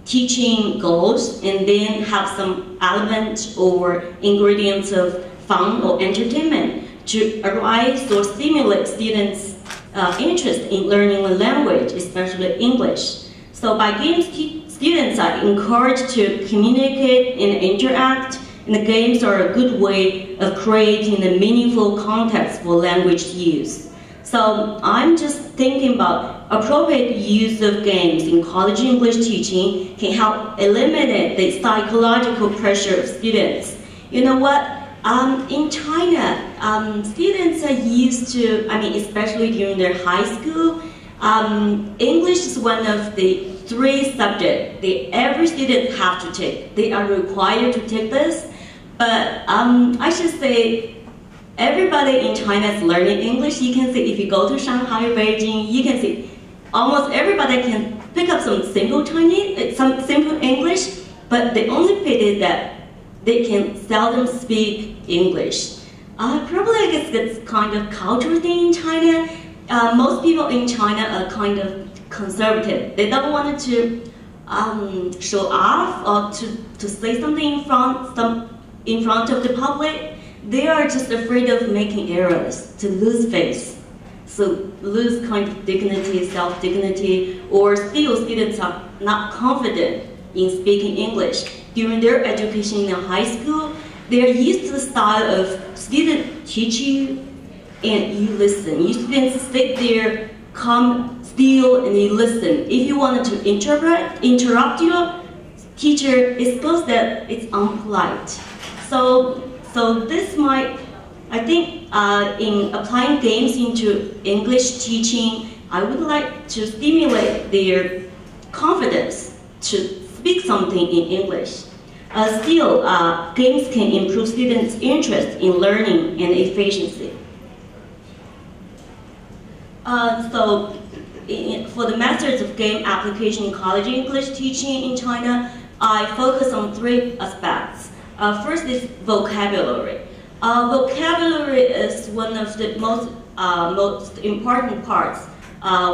teaching goals, and then have some elements or ingredients of fun or entertainment to arise or stimulate students' interest in learning a language, especially English. So by games, students are encouraged to communicate and interact, and the games are a good way of creating a meaningful context for language use. So I'm just thinking about appropriate use of games in college English teaching can help eliminate the psychological pressure of students. You know what? In China, students are used to, especially during their high school, English is one of the 3 subjects that every student have to take. They are required to take this, but I should say everybody in China is learning English. You can see if you go to Shanghai or Beijing, you can see almost everybody can pick up some simple Chinese, some simple English, but the only pity is that they can seldom speak English. Probably I guess that's kind of cultural thing in China. Most people in China are kind of conservative. They don't want to show off or to say something in front of the public. They are just afraid of making errors, to lose face. So lose kind of dignity, self-dignity, or still students are not confident in speaking English. During their education in high school, they are used to the style of student teach you and you listen. You students sit there, calm, still, and you listen. If you wanted to interrupt your teacher, it supposed that it's unpolite. So this might, I think, in applying games into English teaching, I would like to stimulate their confidence to speak something in English. Still, games can improve students' interest in learning and efficiency. For the methods of game application in college English teaching in China, I focus on 3 aspects. First is vocabulary. Vocabulary is one of the most important parts,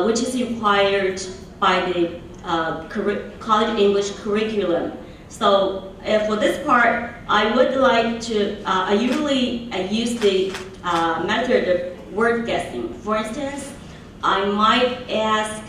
which is required by the college English curriculum. So for this part, I would like to, I usually use the method of word guessing. For instance, I might ask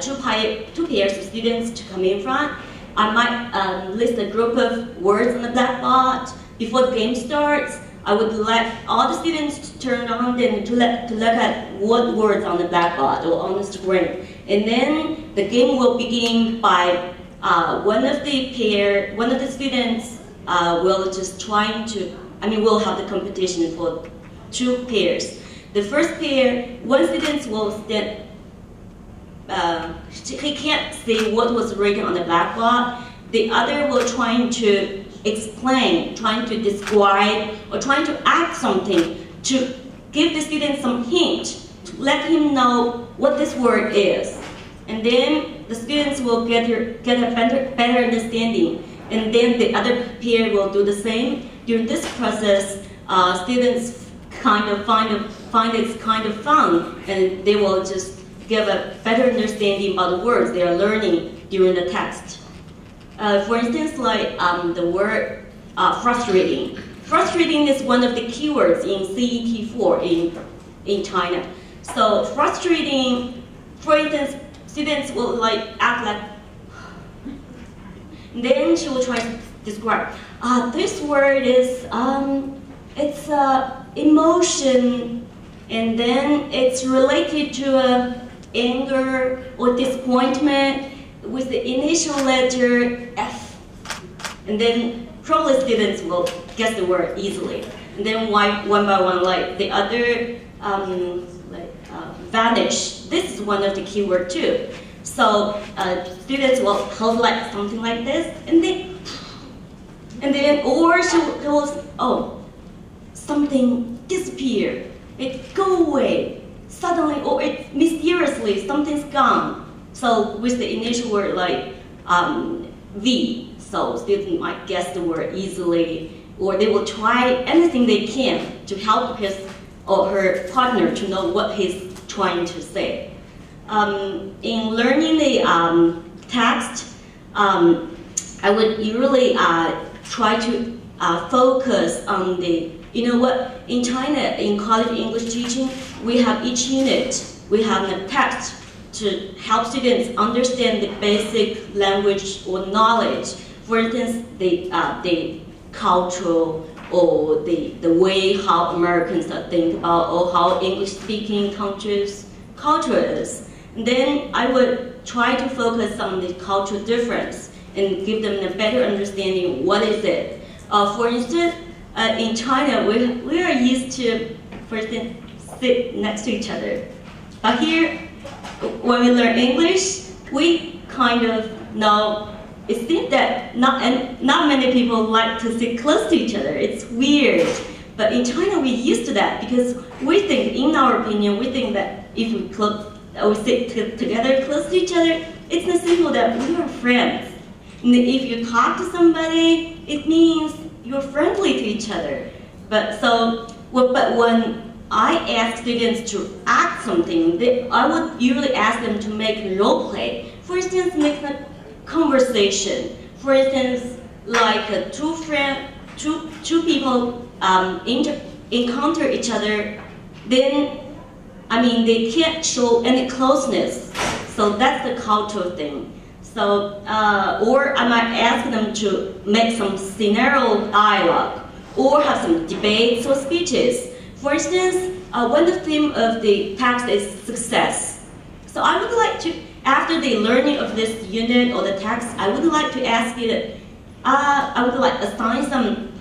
two pairs of students to come in front. I might list a group of words on the blackboard. Before the game starts, I would let all the students turn on and to look at what words on the blackboard or on the screen. And then the game will begin by one of the students will just trying to, we'll have the competition for 2 pairs. The first pair, one student will stand, he can't see what was written on the blackboard. The other will trying to explain, trying to describe, or trying to add something to give the student some hint, to let him know what this word is. And then the students will get a better understanding. And then the other pair will do the same. During this process, students kind of find it's kind of fun, and they will just give a better understanding about the words they are learning during the text. For instance, like the word frustrating. Frustrating is one of the keywords in CET4 in China. So frustrating, for instance, students will like act like, then she will try to describe. This word is, it's emotion, and then it's related to anger or disappointment with the initial letter F. And then probably students will guess the word easily. and then one by one, like the other, vanish. This is one of the keyword too. So students will hold like something like this, and then or she will, oh, something disappear. It go away suddenly, or it mysteriously something's gone. So with the initial word like V, so students might guess the word easily, or they will try anything they can to help his or her partner to know what he's trying to say. In learning the text, I would usually try to focus on the, you know what, in China, in college English teaching, we have each unit, we have the text to help students understand the basic language or knowledge. For instance, the cultural or the way how Americans think about or how English-speaking countries' culture is. And then I would try to focus on the cultural difference and give them a better understanding what is it. For instance, in China, we are used to, for instance, sit next to each other. But here, when we learn English, we kind of know, it seems that not many people like to sit close to each other. It's weird. But in China, we're used to that because we think, in our opinion, we think that if we sit together close to each other, it's not simple that we are friends. And if you talk to somebody, it means you're friendly to each other. But when I ask students to act something, I would usually ask them to make a role play. For instance, make a conversation. For instance, like two people encounter each other, then they can't show any closeness. So that's the cultural thing. So, or I might ask them to make some scenario dialogue or have some debates or speeches. For instance, when the theme of the text is success. So I would like to, after the learning of this unit or the text, I would like to ask you, I would like assign some,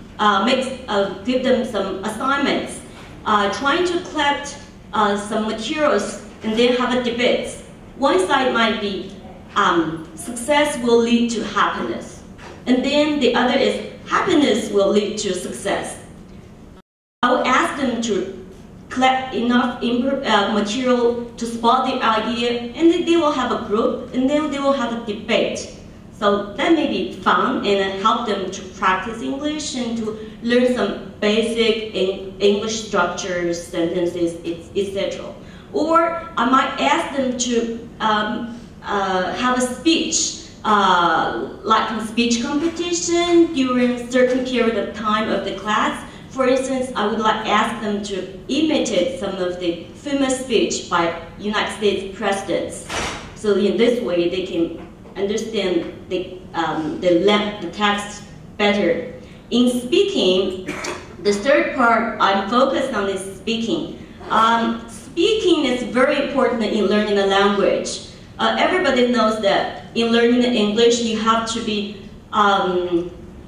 give them some assignments, trying to collect some materials and then have a debate. One side might be success will lead to happiness, and then the other is happiness will lead to success. I will ask them to collect enough material to spot the idea, and then they will have a group, and then they will have a debate. So that may be fun and help them to practice English and to learn some basic English structures, sentences, etc. Or I might ask them to have a speech, like a speech competition during a certain period of time of the class. For instance, I would like ask them to imitate some of the famous speech by United States presidents. So in this way, they can understand the text better. In speaking, the third part I'm focused on is speaking. Speaking is very important in learning the language. Everybody knows that in learning English, you have to be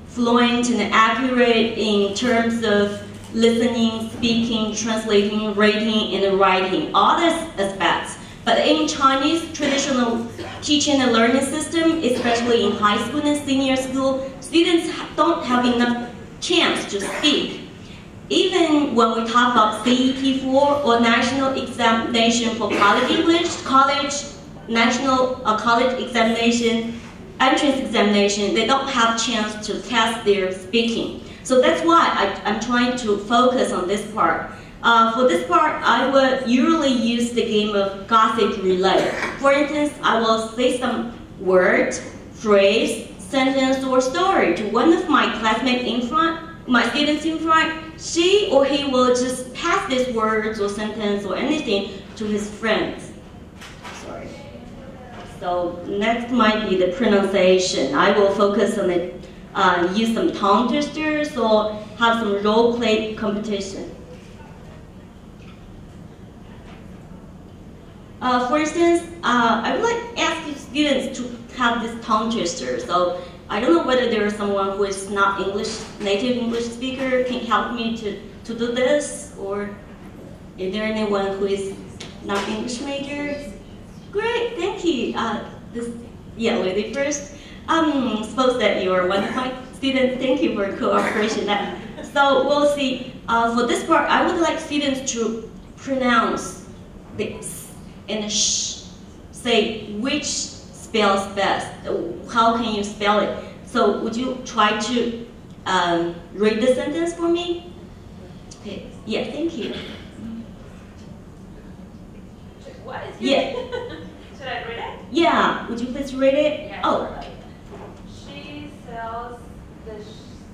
fluent and accurate in terms of listening, speaking, translating, reading, and writing, all these aspects. But in Chinese traditional teaching and learning system, especially in high school and senior school, students don't have enough chance to speak. Even when we talk about CET4 or National Examination for College English, National College Examination, entrance examination, they don't have chance to test their speaking. So that's why I'm trying to focus on this part. For this part, I would usually use the game of gossip relay. For instance, I will say some word, phrase, sentence, or story to one of my classmates in front, my students in front. She or he will just pass these words or sentence or anything to his friends. Sorry. So next might be the pronunciation. I will focus on it, use some tongue twisters or have some role play competition. For instance, I would like to ask students to have this tongue twister. So I don't know whether there is someone who is not native English speaker can help me to to do this? Or is there anyone who is not English major? Great, thank you. Lady first. Suppose that you are one of my students. Thank you for cooperation. So we'll see. For this part, I would like students to pronounce this and say which spells best. How can you spell it? So would you try to read the sentence for me? Okay. Yeah, thank you. What is yeah. Should I read it? Yeah. Would you please read it? Yeah, oh. Sure. She sells the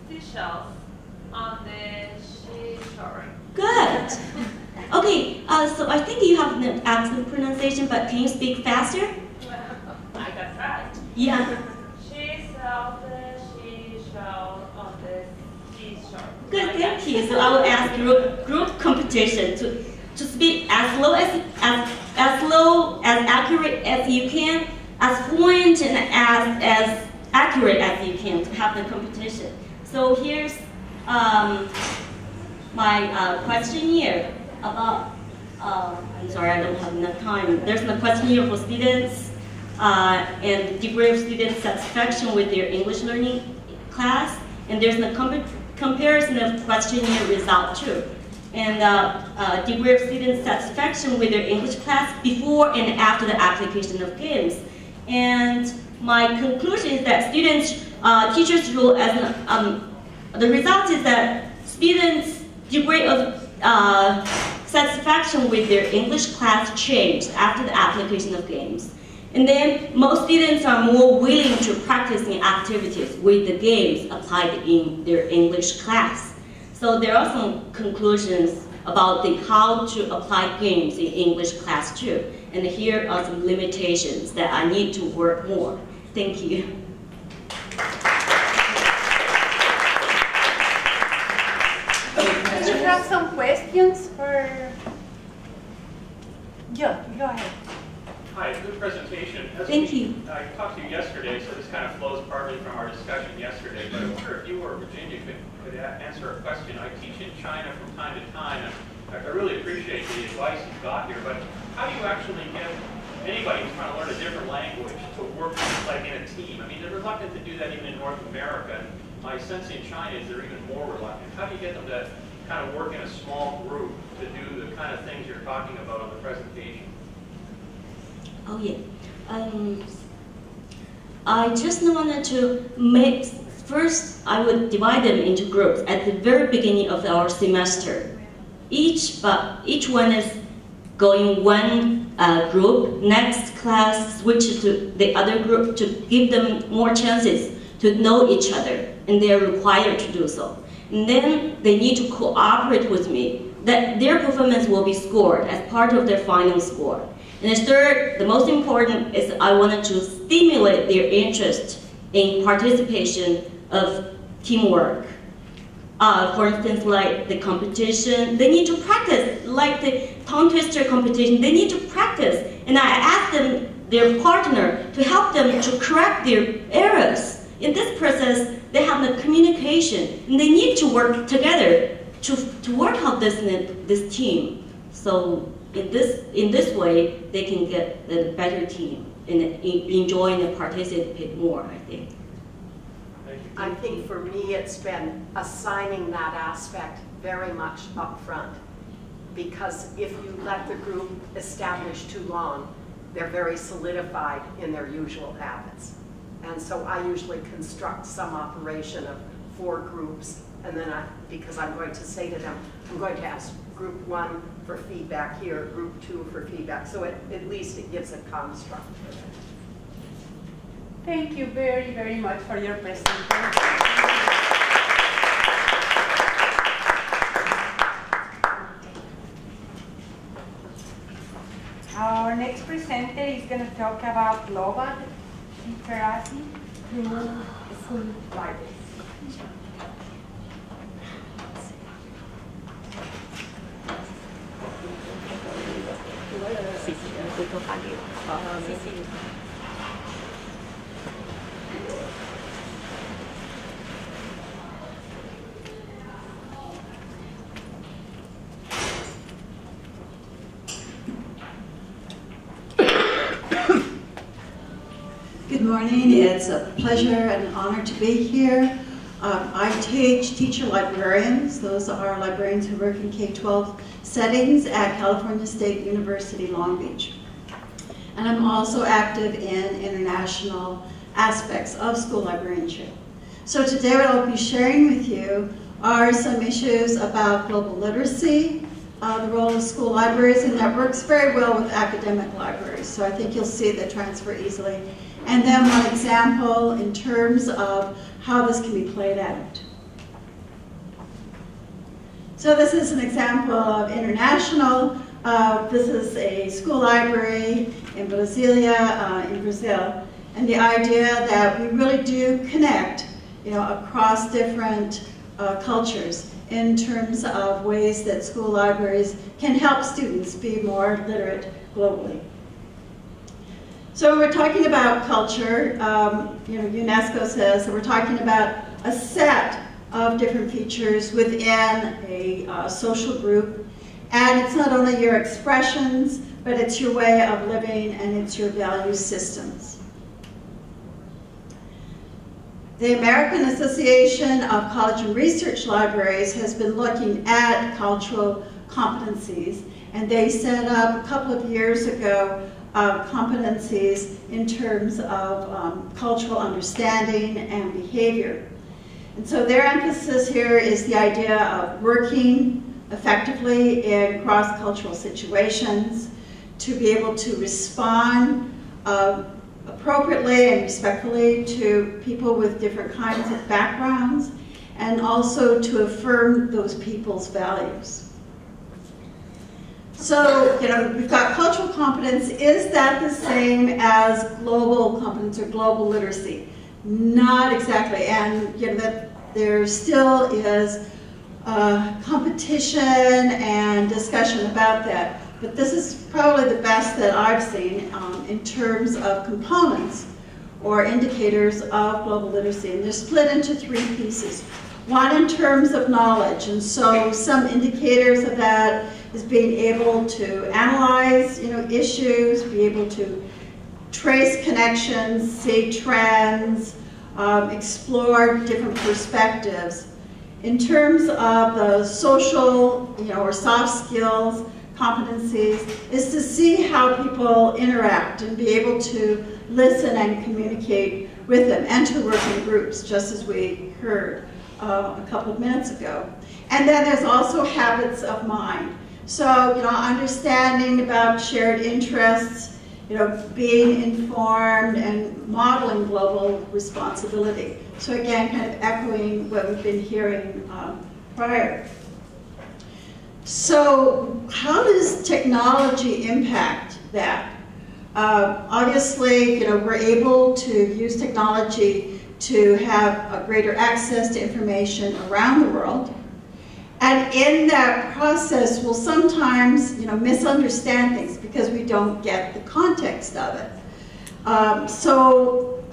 seashells on the seashore. Good. Okay. So I think you have an excellent pronunciation, but can you speak faster? I got right. Yeah. She sells the seashells on the seashore. Good. Thank you. So I will ask group competition to speak as low as accurate as you can, as fluent and as accurate as you can to have the competition. So here's my questionnaire about. I'm sorry, I don't have enough time. There's a questionnaire for students and degree of student satisfaction with their English learning class, and there's a comparison of questionnaire result too. And degree of student satisfaction with their English class before and after the application of games. And my conclusion is that teachers' role as the result is that students' degree of satisfaction with their English class changed after the application of games. And then most students are more willing to practice in activities with the games applied in their English class. So there are some conclusions about how to apply games in English class too. And here are some limitations that I need to work more. Thank you. Do you have some questions for? Yeah, go ahead. Hi, good presentation. Thank you. I talked to you yesterday, so this kind of flows partly from our discussion yesterday, but I wonder if you or Virginia could answer a question. I teach in China from time to time, and I really appreciate the advice you've got here, but how do you actually get anybody who's trying to learn a different language to work like in a team? I mean, they're reluctant to do that even in North America, and my sense in China is they're even more reluctant. How do you get them to kind of work in a small group to do the kind of things you're talking about on the presentation? Oh yeah. I just wanted to make, first I would divide them into groups at the very beginning of our semester. Each one is going one group, next class switch to the other group to give them more chances to know each other, and they are required to do so. And then they need to cooperate with me, that their performance will be scored as part of their final score. And the third, the most important, is I wanted to stimulate their interest in participation of teamwork. For instance, like the competition, they need to practice, like the tongue twister competition, they need to practice. And I asked them, their partner, to help them to correct their errors. In this process, they have the communication, and they need to work together to work out this team. So in this way, they can get a better team and enjoy and participate more, I think. I think for me, it's been assigning that aspect very much up front. Because if you let the group establish too long, they're very solidified in their usual habits. And so I usually construct some operation of 4 groups, and then because I'm going to say to them, I'm going to ask group 1 for feedback here, group 2 for feedback. So at least it gives a construct for them. Thank you very, very much for your presentation. Our next presenter is going to talk about global literacy through school libraries. Good morning. It's a pleasure and an honor to be here. I teach teacher librarians. Those are librarians who work in K-12 settings at California State University, Long Beach. And I'm also active in international aspects of school librarianship. So today what I'll be sharing with you are some issues about global literacy, the role of school libraries, and that works very well with academic libraries. So I think you'll see the transfer easily. And then one example in terms of how this can be played out. So this is an example of international. This is a school library in Brasilia, in Brazil. And the idea that we really do connect, across different cultures in terms of ways that school libraries can help students be more literate globally. So when we're talking about culture, UNESCO says that we're talking about a set of different features within a social group. And it's not only your expressions, but it's your way of living and it's your value systems. The American Association of College and Research Libraries has been looking at cultural competencies, and they set up a couple of years ago competencies in terms of cultural understanding and behavior. And so their emphasis here is the idea of working effectively in cross-cultural situations, to be able to respond appropriately and respectfully to people with different kinds of backgrounds, and also to affirm those people's values. So, we've got cultural competence. Is that the same as global competence or global literacy? Not exactly. And that there still is competition and discussion about that. But this is probably the best that I've seen in terms of components or indicators of global literacy. And they're split into three pieces. One in terms of knowledge, and so some indicators of that is being able to analyze, issues, be able to trace connections, see trends, explore different perspectives. In terms of the social, or soft skills, competencies, is to see how people interact and be able to listen and communicate with them and to work in groups, just as we heard a couple of minutes ago. And then there's also habits of mind. So, understanding about shared interests, being informed and modeling global responsibility. So again, kind of echoing what we've been hearing prior. So how does technology impact that? Obviously, we're able to use technology to have a greater access to information around the world. And in that process, we'll sometimes, misunderstand things because we don't get the context of it. So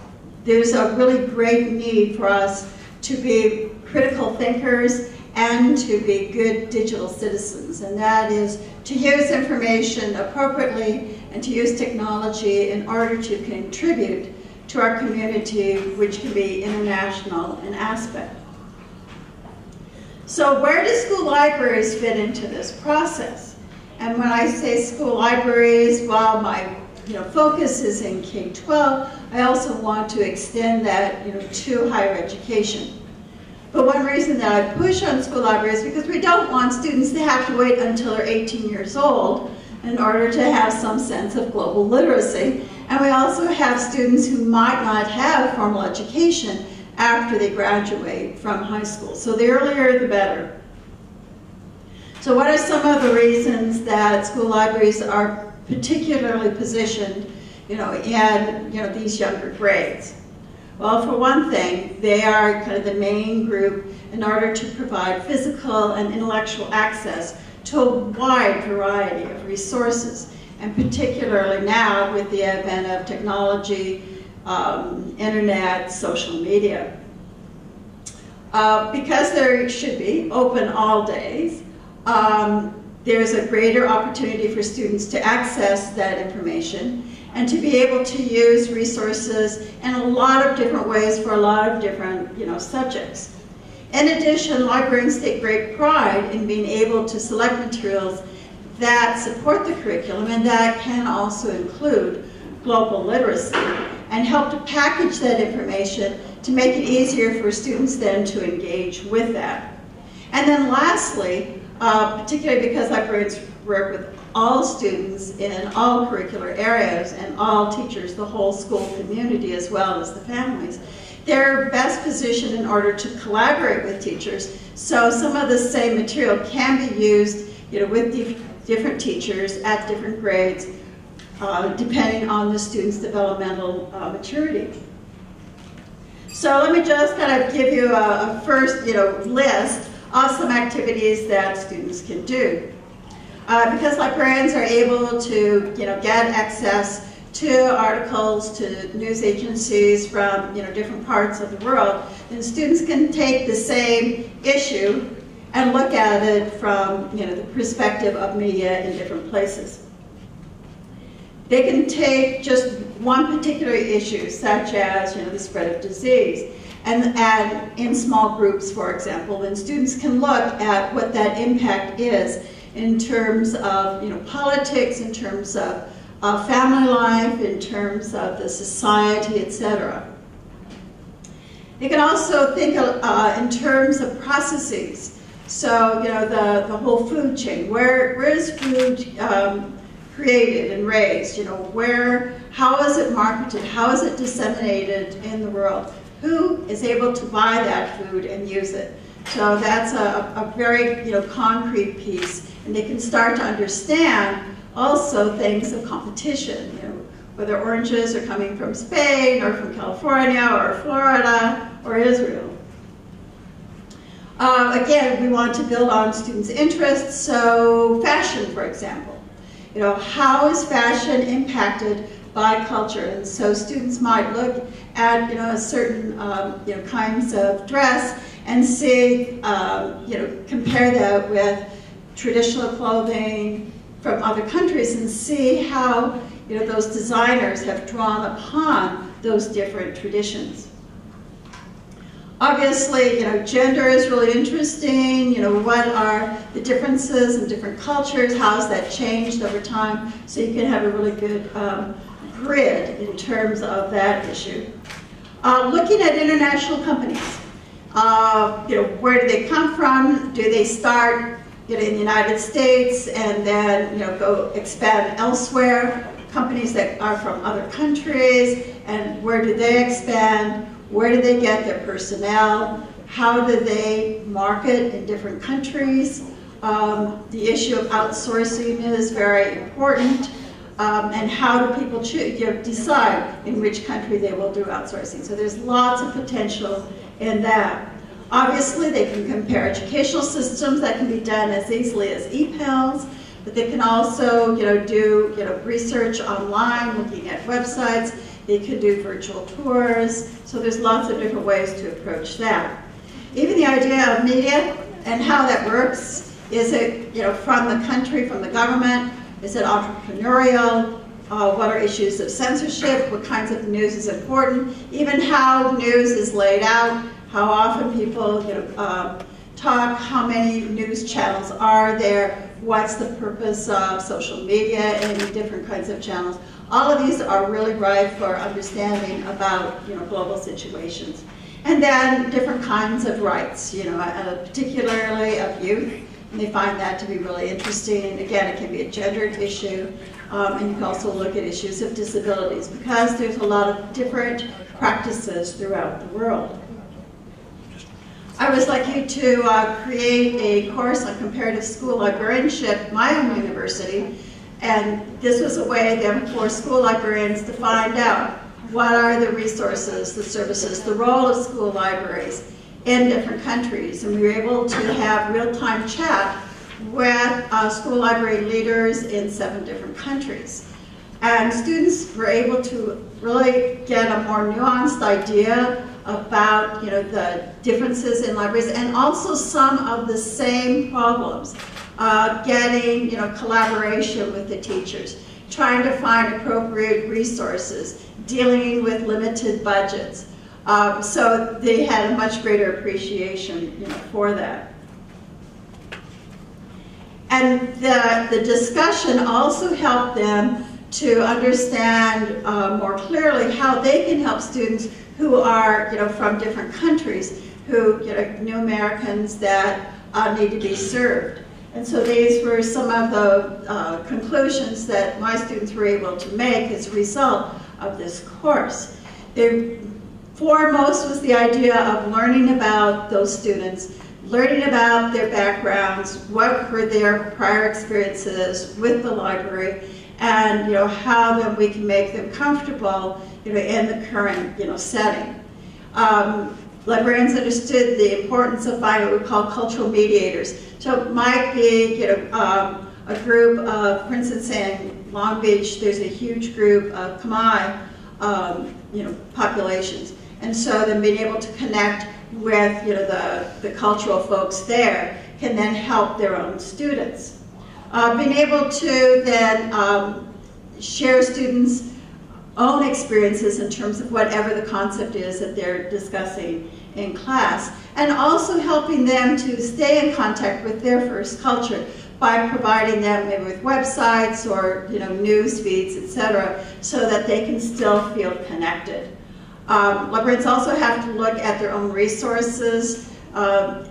there's a really great need for us to be critical thinkers and to be good digital citizens. And that is to use information appropriately and to use technology in order to contribute to our community, which can be international in aspect. So where do school libraries fit into this process? And when I say school libraries, while my focus is in K-12, I also want to extend that to higher education. But one reason that I push on school libraries is because we don't want students to have to wait until they're 18 years old in order to have some sense of global literacy. And we also have students who might not have formal education after they graduate from high school. So the earlier, the better. So what are some of the reasons that school libraries are particularly positioned, in these younger grades? Well, for one thing, they are kind of the main group in order to provide physical and intellectual access to a wide variety of resources, and particularly now with the advent of technology, internet, social media. Because there should be open all days, there's a greater opportunity for students to access that information and to be able to use resources in a lot of different ways for a lot of different subjects. In addition, librarians take great pride in being able to select materials that support the curriculum and that can also include global literacy and help to package that information to make it easier for students then to engage with that. And then lastly, particularly because librarians work with all students in all curricular areas and all teachers, the whole school community as well as the families, they're best positioned in order to collaborate with teachers. So some of the same material can be used with different teachers at different grades, depending on the student's developmental maturity. So let me just kind of give you a first list of some activities that students can do. Because librarians are able to get access to articles, to news agencies from different parts of the world, then students can take the same issue and look at it from the perspective of media in different places. They can take just one particular issue, such as the spread of disease, and add in small groups, for example, then students can look at what that impact is in terms of politics, in terms of family life, in terms of the society, etc. They can also think in terms of processes. So the whole food chain. Where is food created and raised? How is it marketed? How is it disseminated in the world? Who is able to buy that food and use it? So that's a very concrete piece. And they can start to understand also things of competition, whether oranges are coming from Spain or from California or Florida or Israel. Again, we want to build on students' interests, so fashion, for example. How is fashion impacted by culture? And so students might look at certain kinds of dress and see, compare that with traditional clothing from other countries and see how those designers have drawn upon those different traditions. Obviously, gender is really interesting. What are the differences in different cultures? How has that changed over time? So you can have a really good grid in terms of that issue. Looking at international companies. Where do they come from? Do they start in the United States and then go expand elsewhere? Companies that are from other countries, and where do they expand? Where do they get their personnel? How do they market in different countries? The issue of outsourcing is very important. And how do people decide in which country they will do outsourcing? So there's lots of potential in that. Obviously, they can compare educational systems. That can be done as easily as e-pals, but they can also do research online, looking at websites. They could do virtual tours. So there's lots of different ways to approach that. Even the idea of media and how that works. Is it from the country, from the government? Is it entrepreneurial? What are issues of censorship? What kinds of news is important? Even how news is laid out, how often people talk, how many news channels are there, what's the purpose of social media and different kinds of channels. All of these are really ripe for understanding about global situations. And then different kinds of rights, particularly of youth. And they find that to be really interesting. Again, it can be a gendered issue. And you can also look at issues of disabilities because there's a lot of different practices throughout the world. I was lucky to create a course on comparative school librarianship at my own university. And this was a way then for school librarians to find out what are the resources, the services, the role of school libraries in different countries. And we were able to have real-time chat with school library leaders in 7 different countries. And students were able to really get a more nuanced idea about the differences in libraries and also some of the same problems. Getting collaboration with the teachers, trying to find appropriate resources, dealing with limited budgets. So they had a much greater appreciation, for that. And the discussion also helped them to understand more clearly how they can help students who are, from different countries, who, new Americans that need to be served. And so these were some of the conclusions that my students were able to make as a result of this course. Foremost was the idea of learning about those students, learning about their backgrounds, what were their prior experiences with the library, and how then we can make them comfortable in the current setting. Librarians understood the importance of finding what we call cultural mediators. So it might be a group of, for instance, in Long Beach, there's a huge group of Khmer populations. And so then being able to connect with the cultural folks there can then help their own students. Being able to then share students' own experiences in terms of whatever the concept is that they're discussing in class, and also helping them to stay in contact with their first culture by providing them maybe with websites or news feeds, etc., so that they can still feel connected. Librarians also have to look at their own resources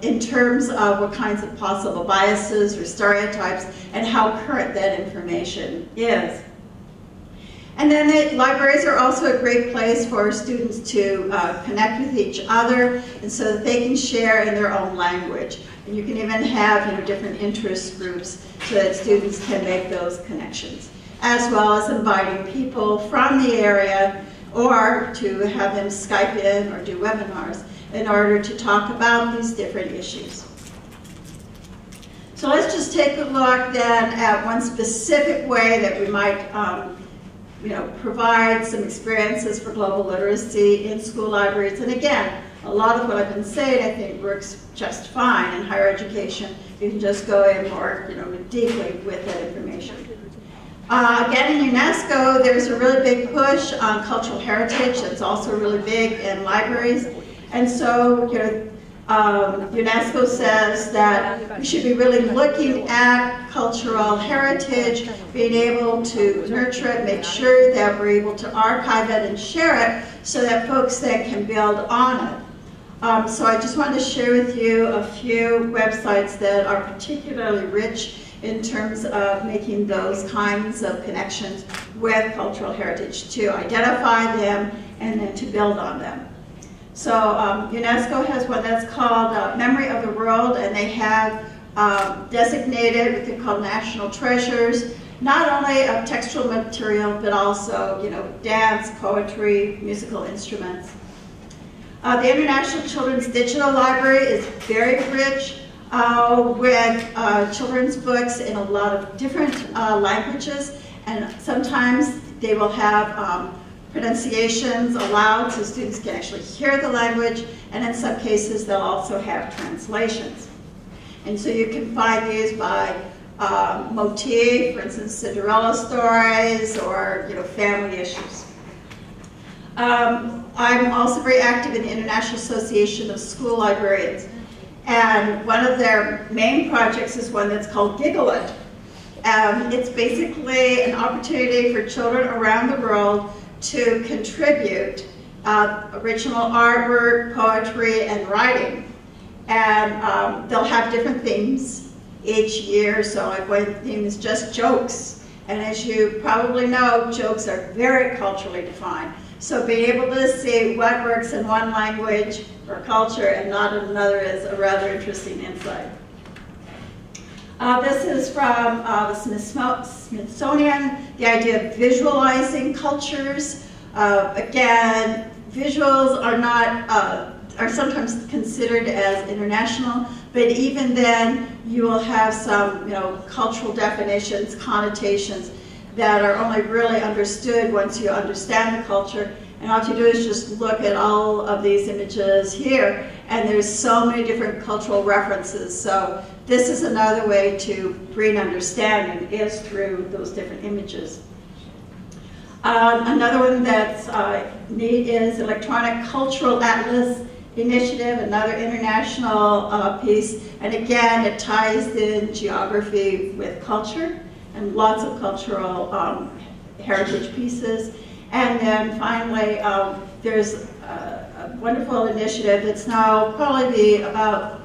in terms of what kinds of possible biases or stereotypes and how current that information is. And then the libraries are also a great place for students to connect with each other, and so that they can share in their own language. And you can even have different interest groups so that students can make those connections, as well as inviting people from the area or to have them Skype in or do webinars in order to talk about these different issues. So let's just take a look then at one specific way that we might provide some experiences for global literacy in school libraries. And again, a lot of what I've been saying I think works just fine in higher education. You can just go in more deeply with that information. Again, in UNESCO, there's a really big push on cultural heritage. That's also really big in libraries. And so UNESCO says that we should be really looking at cultural heritage, being able to nurture it, make sure that we're able to archive it and share it so that folks then can build on it. So I just wanted to share with you a few websites that are particularly rich in terms of making those kinds of connections with cultural heritage, to identify them and then to build on them. So UNESCO has one that's called Memory of the World, and they have designated what they call national treasures, not only of textual material, but also dance, poetry, musical instruments. The International Children's Digital Library is very rich with children's books in a lot of different languages, and sometimes they will have pronunciations aloud so students can actually hear the language, and in some cases they'll also have translations. And so you can find these by motif, for instance, Cinderella stories, or family issues. I'm also very active in the International Association of School Librarians, and one of their main projects is one that's called Gigalit. It's basically an opportunity for children around the world to contribute original artwork, poetry, and writing. And they'll have different themes each year. So like one theme is just jokes. And as you probably know, jokes are very culturally defined. So being able to see what works in one language or culture and not in another is a rather interesting insight. This is from the Smithsonian, the idea of visualizing cultures. Again, visuals are sometimes considered as international, but even then you will have some cultural definitions, connotations that are only really understood once you understand the culture. And all you do is just look at all of these images here, and there's so many different cultural references. So this is another way to bring understanding, is through those different images. Another one that's neat is Electronic Cultural Atlas Initiative, another international piece. And again, it ties in geography with culture and lots of cultural heritage pieces. And then finally, there's a wonderful initiative that's now probably about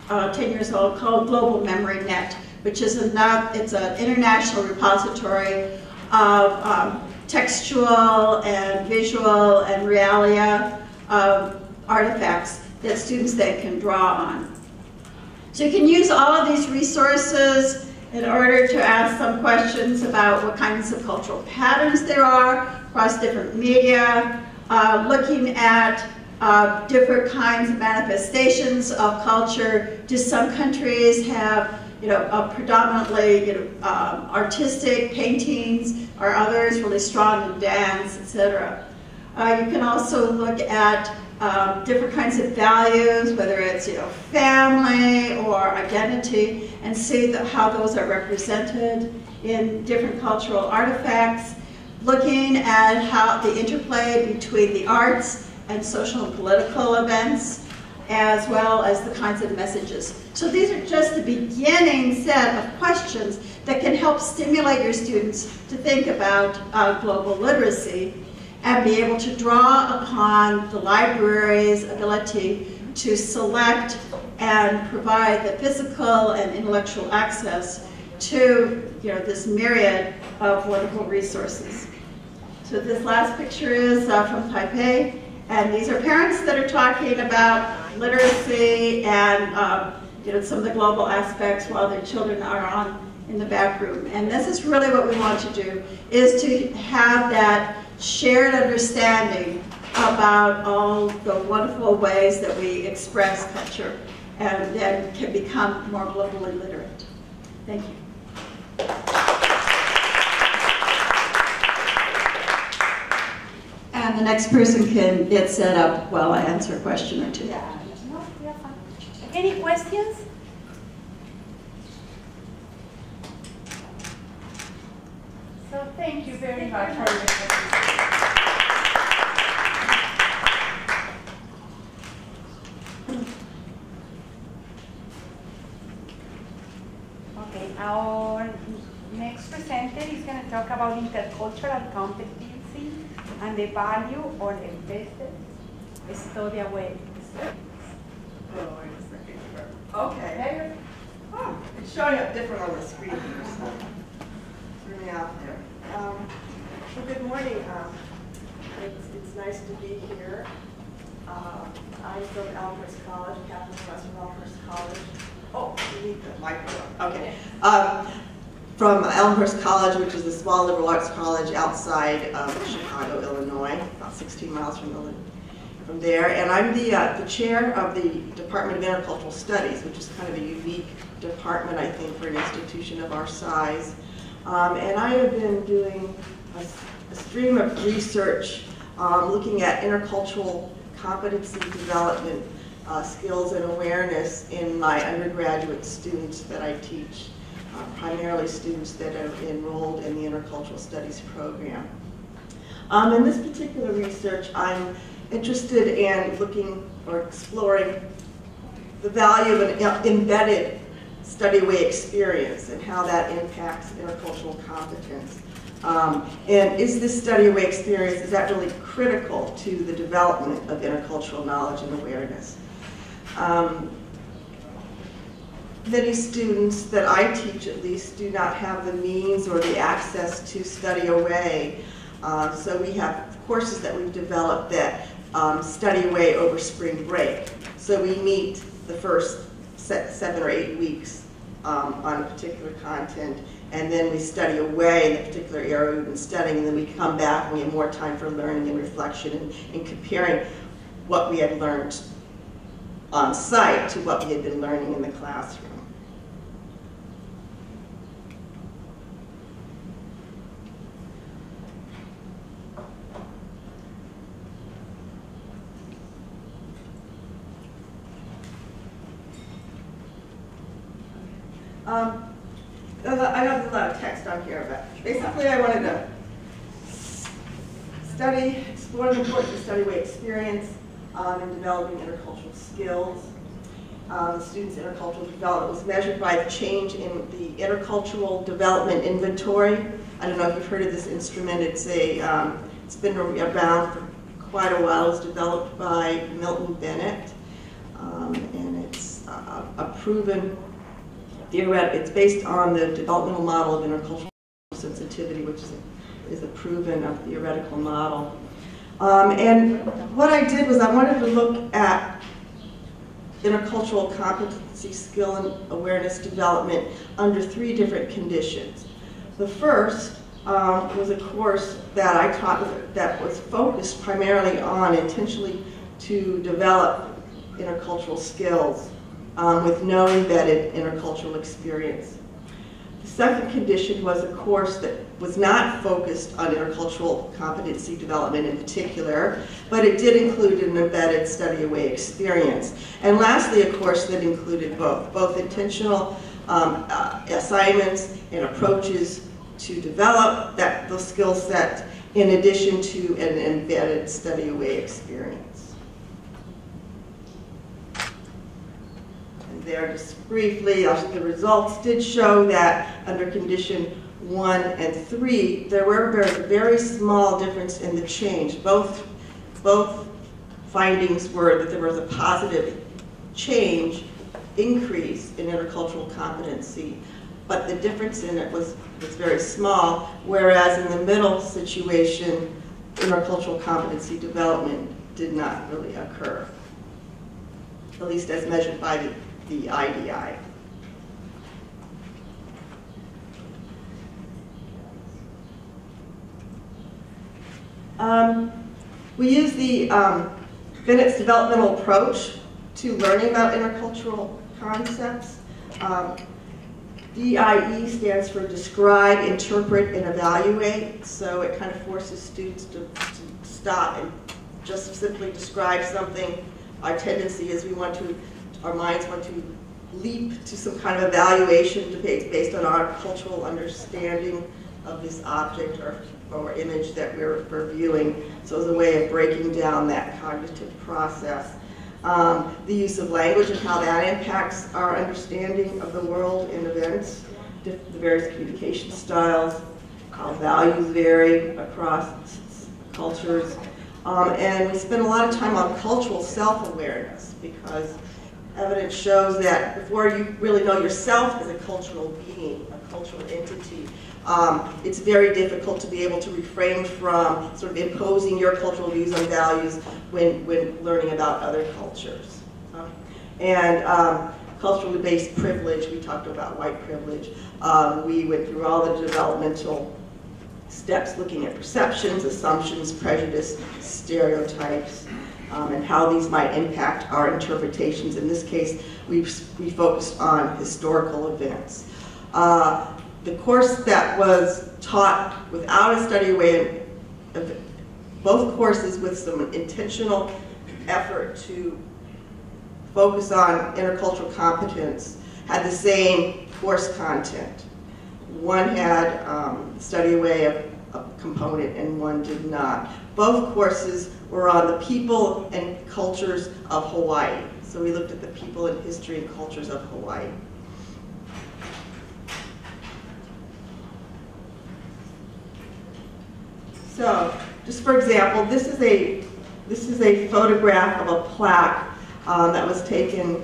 10 years old called Global Memory Net, which is it's an international repository of textual and visual and realia artifacts that students then can draw on. So you can use all of these resources in order to ask some questions about what kinds of cultural patterns there are across different media, looking at different kinds of manifestations of culture. Do some countries have, predominantly, artistic paintings? Are others really strong in dance, etc.? You can also look at different kinds of values, whether it's, family or identity, and see how those are represented in different cultural artifacts. Looking at how the interplay between the arts and social and political events, as well as the kinds of messages. So these are just the beginning set of questions that can help stimulate your students to think about global literacy and be able to draw upon the library's ability to select and provide the physical and intellectual access to this myriad of wonderful resources. So this last picture is from Taipei, and these are parents that are talking about literacy and some of the global aspects while their children are in the back room. And this is really what we want to do, is to have that shared understanding about all the wonderful ways that we express culture and then can become more globally literate. Thank you. And the next person can get set up while I answer a question or two. Yeah. No, we are fine. Any questions? So thank you very much for your presentation. Okay, our next presenter is going to talk about intercultural competency and the value or the invested study away. Oh, wait a second. Okay. Oh, it's showing up different on the screen here, so threw me out there. Well, good morning. It's nice to be here. I'm from Elmhurst College, Catholic Western Elmhurst College. Oh, you need the microphone. Okay. From Elmhurst College, which is a small liberal arts college outside of Chicago, Illinois, about 16 miles from there. And I'm the chair of the Department of Intercultural Studies, which is kind of a unique department, I think, for an institution of our size. And I have been doing a stream of research looking at intercultural competency development, skills and awareness in my undergraduate students that I teach. Primarily students that are enrolled in the Intercultural Studies program. In this particular research, I'm interested in looking or exploring the value of an embedded study way experience and how that impacts intercultural competence. And is this study way experience, is that really critical to the development of intercultural knowledge and awareness? Many students that I teach, at least, do not have the means or the access to study away. So we have courses that we've developed that study away over spring break. So we meet the first 7 or 8 weeks on a particular content, and then we study away in the particular area we've been studying, and then we come back and we have more time for learning and reflection and comparing what we had learned on site to what we had been learning in the classroom. I know there's a lot of text on here, but basically I wanted to explore the importance of study way experience in developing intercultural skills. The students' intercultural development was measured by the change in the Intercultural Development Inventory. I don't know if you've heard of this instrument. It's been around for quite a while. It was developed by Milton Bennett, and it's a proven theoretical. It's based on the developmental model of intercultural sensitivity, which is a proven theoretical model. And what I did was I wanted to look at intercultural competency, skill, and awareness development under 3 different conditions. The first was a course that I taught that was focused primarily on intentionally to develop intercultural skills with no embedded intercultural experience. The second condition was a course that was not focused on intercultural competency development in particular, but it did include an embedded study away experience. And lastly, a course that included both intentional assignments and approaches to develop the skill set in addition to an embedded study away experience. And there, just briefly, the results did show that under condition 1 and 3, there was a very small difference in the change. Both findings were that there was a positive change, increase in intercultural competency, but the difference in it was very small, whereas in the middle situation, intercultural competency development did not really occur, at least as measured by the IDI. We use the Bennett's developmental approach to learning about intercultural concepts. DIE stands for describe, interpret, and evaluate. So it kind of forces students to stop and just simply describe something. Our tendency is our minds want to leap to some kind of evaluation based on our cultural understanding of this object or image that we're viewing. So it's a way of breaking down that cognitive process. The use of language and how that impacts our understanding of the world and events, the various communication styles, how values vary across cultures. And we spend a lot of time on cultural self-awareness because evidence shows that before you really know yourself as a cultural being, a cultural entity, it's very difficult to be able to refrain from sort of imposing your cultural views and values when learning about other cultures. Culturally based privilege, we talked about white privilege. We went through all the developmental steps looking at perceptions, assumptions, prejudice, stereotypes, and how these might impact our interpretations. In this case, we focused on historical events. The course that was taught without a study away, both courses with some intentional effort to focus on intercultural competence, had the same course content. One had study away a component and one did not. Both courses were on the people and cultures of Hawaii. So we looked at the people and history and cultures of Hawaii. So, just for example, this is a photograph of a plaque that was taken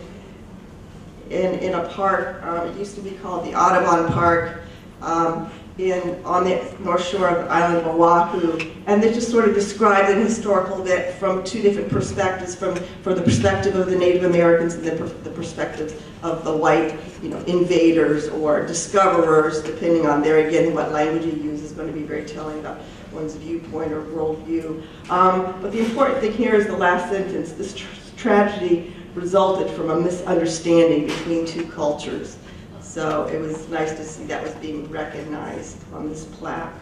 in a park. It used to be called the Audubon Park on the north shore of the island of Oahu, and it just sort of describes an historical event from 2 different perspectives, from the perspective of the Native Americans and the perspective of the white, invaders or discoverers, depending on there again what language you use is going to be very telling about one's viewpoint or worldview. But the important thing here is the last sentence. This tragedy resulted from a misunderstanding between 2 cultures. So it was nice to see that was being recognized on this plaque.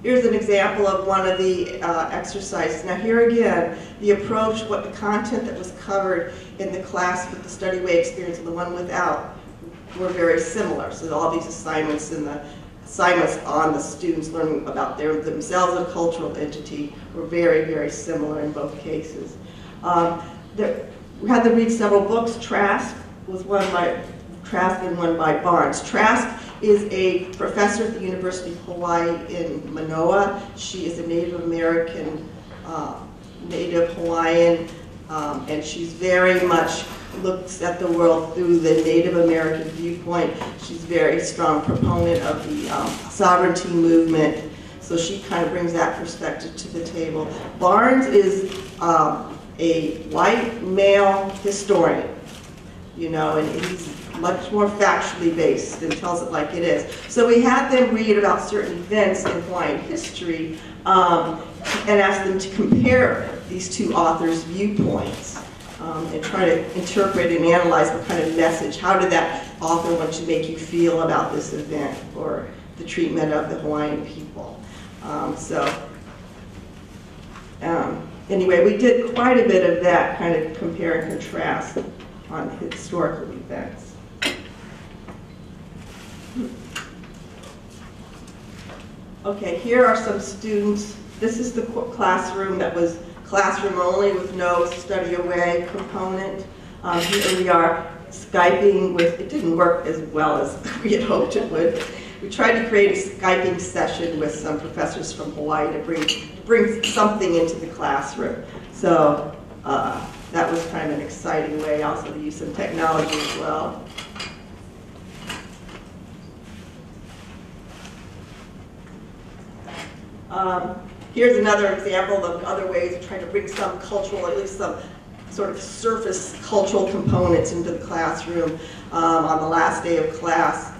Here's an example of one of the exercises. Now here again, the approach, the content that was covered in the class with the study way experience and the one without were very similar. So all these assignments and the assignments on the students learning about themselves as a cultural entity were very, very similar in both cases. We had to read several books. Trask was one by Trask and one by Barnes. Trask is a professor at the University of Hawaii in Manoa. She is a Native American, Native Hawaiian, and she's very much looks at the world through the Native American viewpoint. She's a very strong proponent of the sovereignty movement, so she kind of brings that perspective to the table. Barnes is a white male historian, you know, and he's much more factually based and tells it like it is. So we had them read about certain events in Hawaiian history and asked them to compare these two authors' viewpoints and try to interpret and analyze what kind of message, how did that author want to make you feel about this event or the treatment of the Hawaiian people. Anyway, we did quite a bit of that kind of compare and contrast on historical events. Okay, here are some students. This is the classroom that was classroom only with no study away component. Here we are Skyping with, it didn't work as well as we had hoped it would. We tried to create a Skyping session with some professors from Hawaii to bring something into the classroom. So that was kind of an exciting way also to use some technology as well. Here's another example of other ways of trying to bring some cultural, at least some sort of surface cultural components into the classroom. On the last day of class,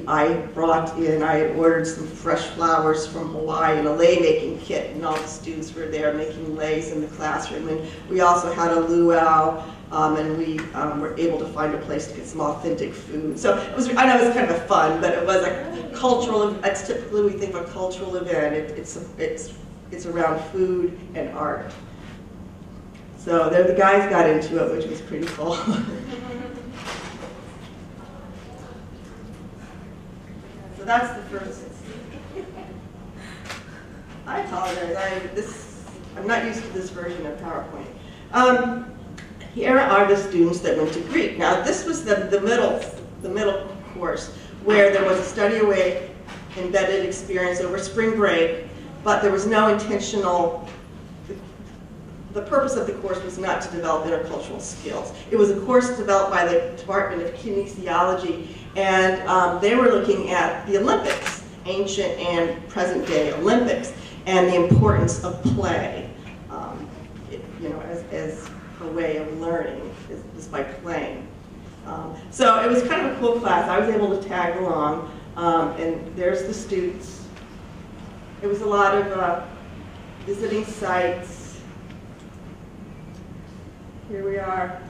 I ordered some fresh flowers from Hawaii and a lei making kit, and all the students were there making leis in the classroom. And we also had a luau, and we were able to find a place to get some authentic food. So it was, I know it was kind of fun, but it was a cultural, that's typically we think of a cultural event. It's around food and art. So there the guys got into it, which was pretty cool. So that's the first. I apologize. I'm not used to this version of PowerPoint. Here are the students that went to Greek. Now this was the middle course where there was a study away embedded experience over spring break, but there was no intentional. The purpose of the course was not to develop intercultural skills. It was a course developed by the Department of Kinesiology, and they were looking at the Olympics, ancient and present day Olympics, and the importance of play, as a way of learning, is by playing. So it was kind of a cool class. I was able to tag along, and there's the students. It was a lot of visiting sites. Here we are.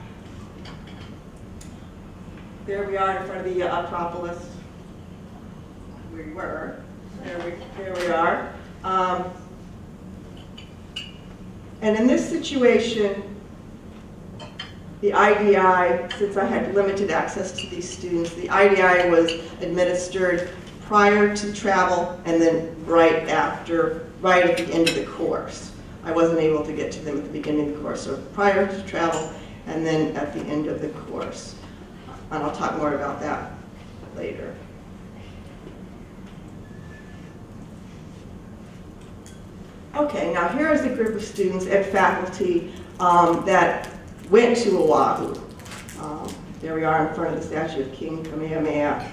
There we are in front of the Acropolis. We were. There we are. And in this situation, the IDI, since I had limited access to these students, the IDI was administered prior to travel and then right at the end of the course. I wasn't able to get to them at the beginning of the course, so prior to travel and then at the end of the course. And I'll talk more about that later. Okay, now here is a group of students and faculty that went to Oahu. There we are in front of the statue of King Kamehameha.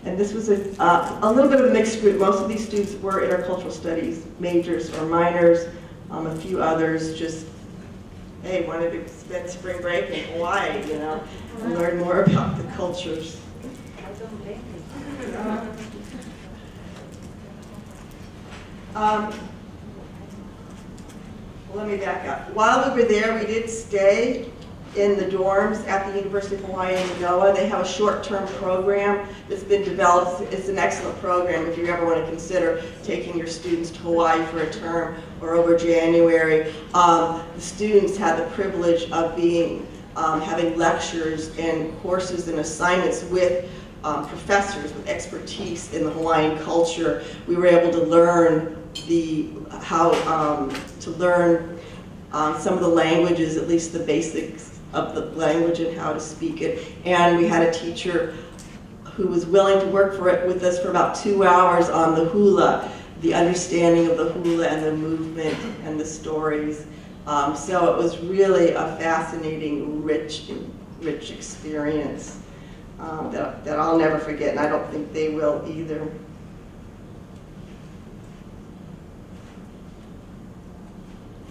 And this was a little bit of a mixed group. Most of these students were intercultural studies majors or minors. A few others just, hey, wanted to spend spring break in Hawaii, and learn more about the cultures. Let me back up. While we were there, we did stay in the dorms at the University of Hawaii in Manoa. They have a short-term program that's been developed. It's an excellent program if you ever want to consider taking your students to Hawaii for a term or over January. The students had the privilege of being having lectures and courses and assignments with professors with expertise in the Hawaiian culture. We were able to learn some of the languages, at least the basics of the language and how to speak it. And we had a teacher who was willing to work with us for about 2 hours on the hula, the understanding of the hula and the movement and the stories. So it was really a fascinating, rich experience that I'll never forget, and I don't think they will either.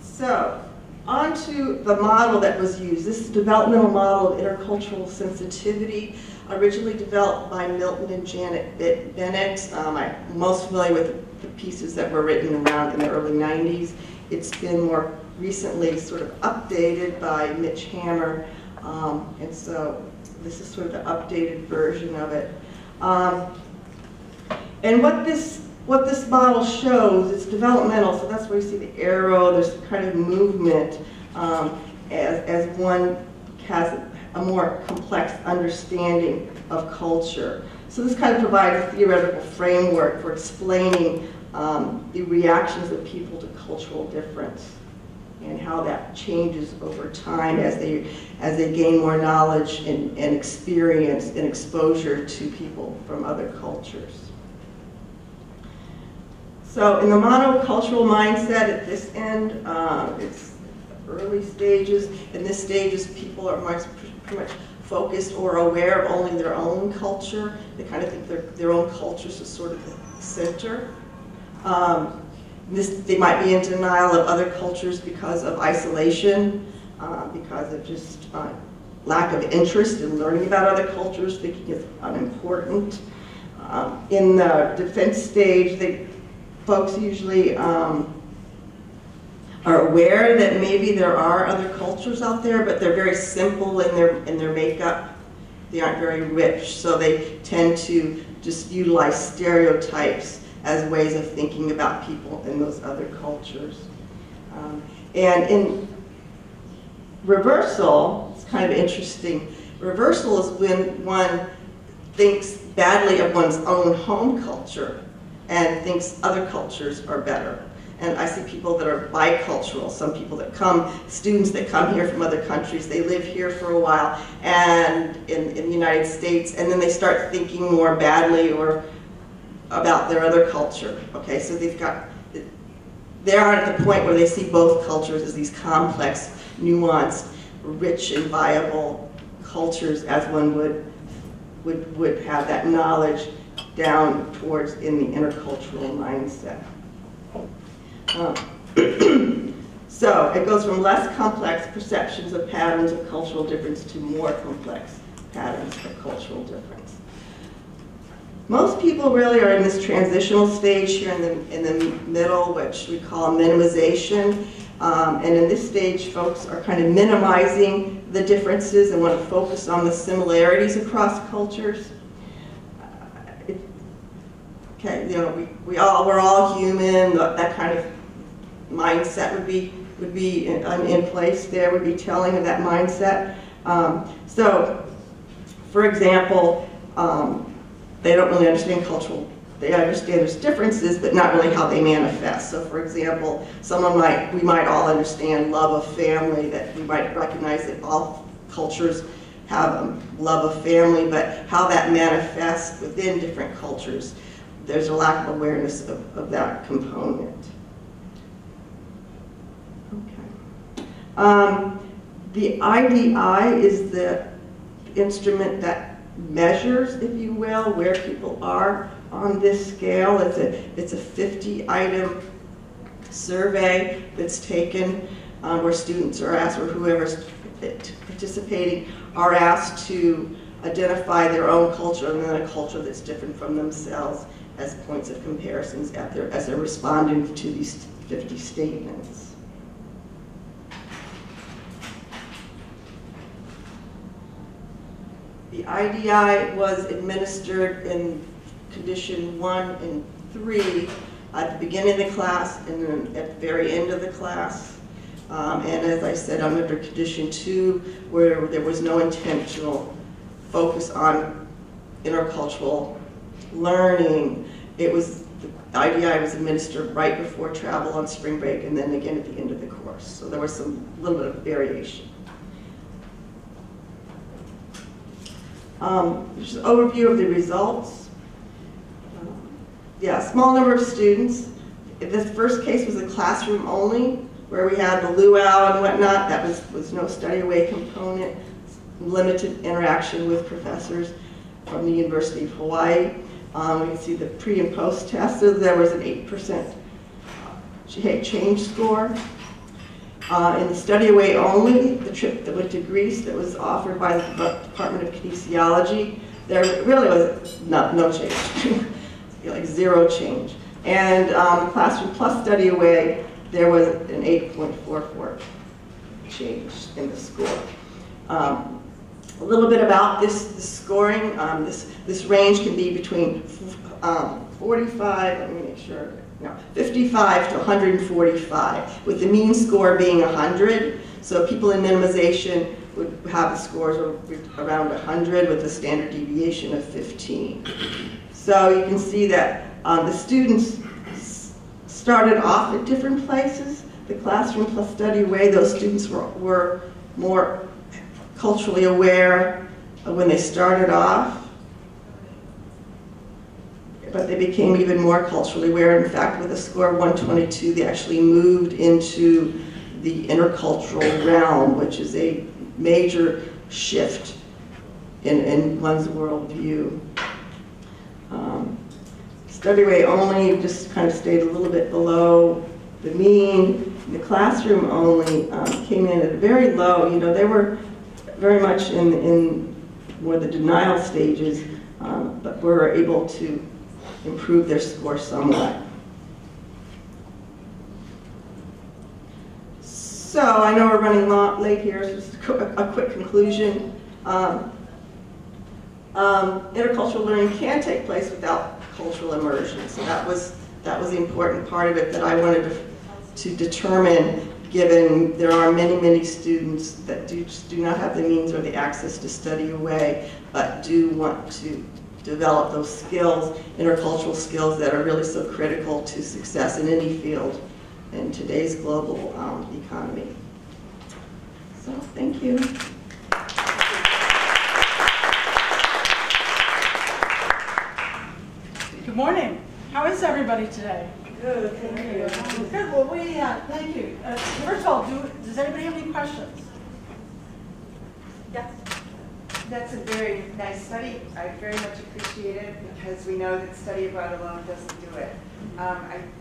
So, on to the model that was used. This is a developmental model of intercultural sensitivity, originally developed by Milton and Janet Bennett. I'm most familiar with the pieces that were written around in the early 90s. It's been more recently sort of updated by Mitch Hammer, and so this is sort of the updated version of it. And what this model shows, it's developmental, so that's where you see the arrow, there's kind of movement as one has a more complex understanding of culture. So this kind of provides a theoretical framework for explaining the reactions of people to cultural difference and how that changes over time as they gain more knowledge and experience and exposure to people from other cultures. So in the monocultural mindset at this end, it's early stages. In this stages, people are pretty much focused or aware of only their own culture. They kind of think their own culture is sort of the center. They might be in denial of other cultures because of isolation, because of just lack of interest in learning about other cultures, thinking it's unimportant. In the defense stage, folks usually are aware that maybe there are other cultures out there, but they're very simple in their makeup. They aren't very rich, so they tend to just utilize stereotypes as ways of thinking about people in those other cultures. And in reversal, it's kind of interesting. Reversal is when one thinks badly of one's own home culture and thinks other cultures are better. And I see people that are bicultural, some people that students that come here from other countries, they live here for a while and in the United States, and then they start thinking more badly or about their other culture. Okay, so they aren't at the point where they see both cultures as these complex, nuanced, rich and viable cultures as one would have that knowledge down towards in the intercultural mindset. So it goes from less complex perceptions of patterns of cultural difference to more complex patterns of cultural difference. Most people really are in this transitional stage here in the middle, which we call minimization. And in this stage, folks are kind of minimizing the differences and want to focus on the similarities across cultures. Okay, you know, we're all human. That kind of mindset would be in place there. Would be telling of that mindset. So, for example, they don't really understand cultural. They understand there's differences, but not really how they manifest. So, for example, we might all understand love of family. That we might recognize that all cultures have a love of family, but how that manifests within different cultures, there's a lack of awareness of that component. Okay. The IDI is the instrument that measures, if you will, where people are on this scale. It's a 50-item survey that's taken where students are asked, or whoever's participating, are asked to identify their own culture and then a culture that's different from themselves as points of comparisons as they're responding to these 50 statements. The IDI was administered in condition 1 and 3 at the beginning of the class and then at the very end of the class. And as I said, I'm under condition 2, where there was no intentional focus on intercultural learning. It was, the IDI was administered right before travel on spring break and then again at the end of the course. So there was some little bit of variation. Just an overview of the results. Yeah, small number of students. This first case was a classroom only, where we had the luau and whatnot. That was no study away component, limited interaction with professors from the University of Hawaii. We can see the pre and post test. So there was an 8% change score. In the study away only, the trip that went to Greece that was offered by the Department of Kinesiology, there really was no change, like 0 change. And classroom plus study away, there was an 8.44 change in the score. A little bit about this scoring. This range can be between 45, let me make sure, no, 55 to 145, with the mean score being 100. So people in minimization would have the scores around 100 with a standard deviation of 15. So you can see that the students started off at different places. The classroom plus study away, those students were more culturally aware when they started off, but they became even more culturally aware. In fact, with a score of 122, they actually moved into the intercultural realm, which is a major shift in one's worldview. Study away only just kind of stayed a little bit below the mean. The classroom only came in at a very low. You know, they were very much in more the denial stages, but were able to improve their score somewhat. So I know we're running late here, so just a quick conclusion. Intercultural learning can take place without cultural immersion. So that was the important part of it that I wanted to determine, given there are many students that do not have the means or the access to study away, but do want to develop those skills, intercultural skills that are really so critical to success in any field in today's global economy. So thank you. Good morning. How is everybody today? Good, thank you. Good, well, thank you. First of all, does anybody have any questions? Yes. That's a very nice study. I very much appreciate it because we know that study abroad alone doesn't do it.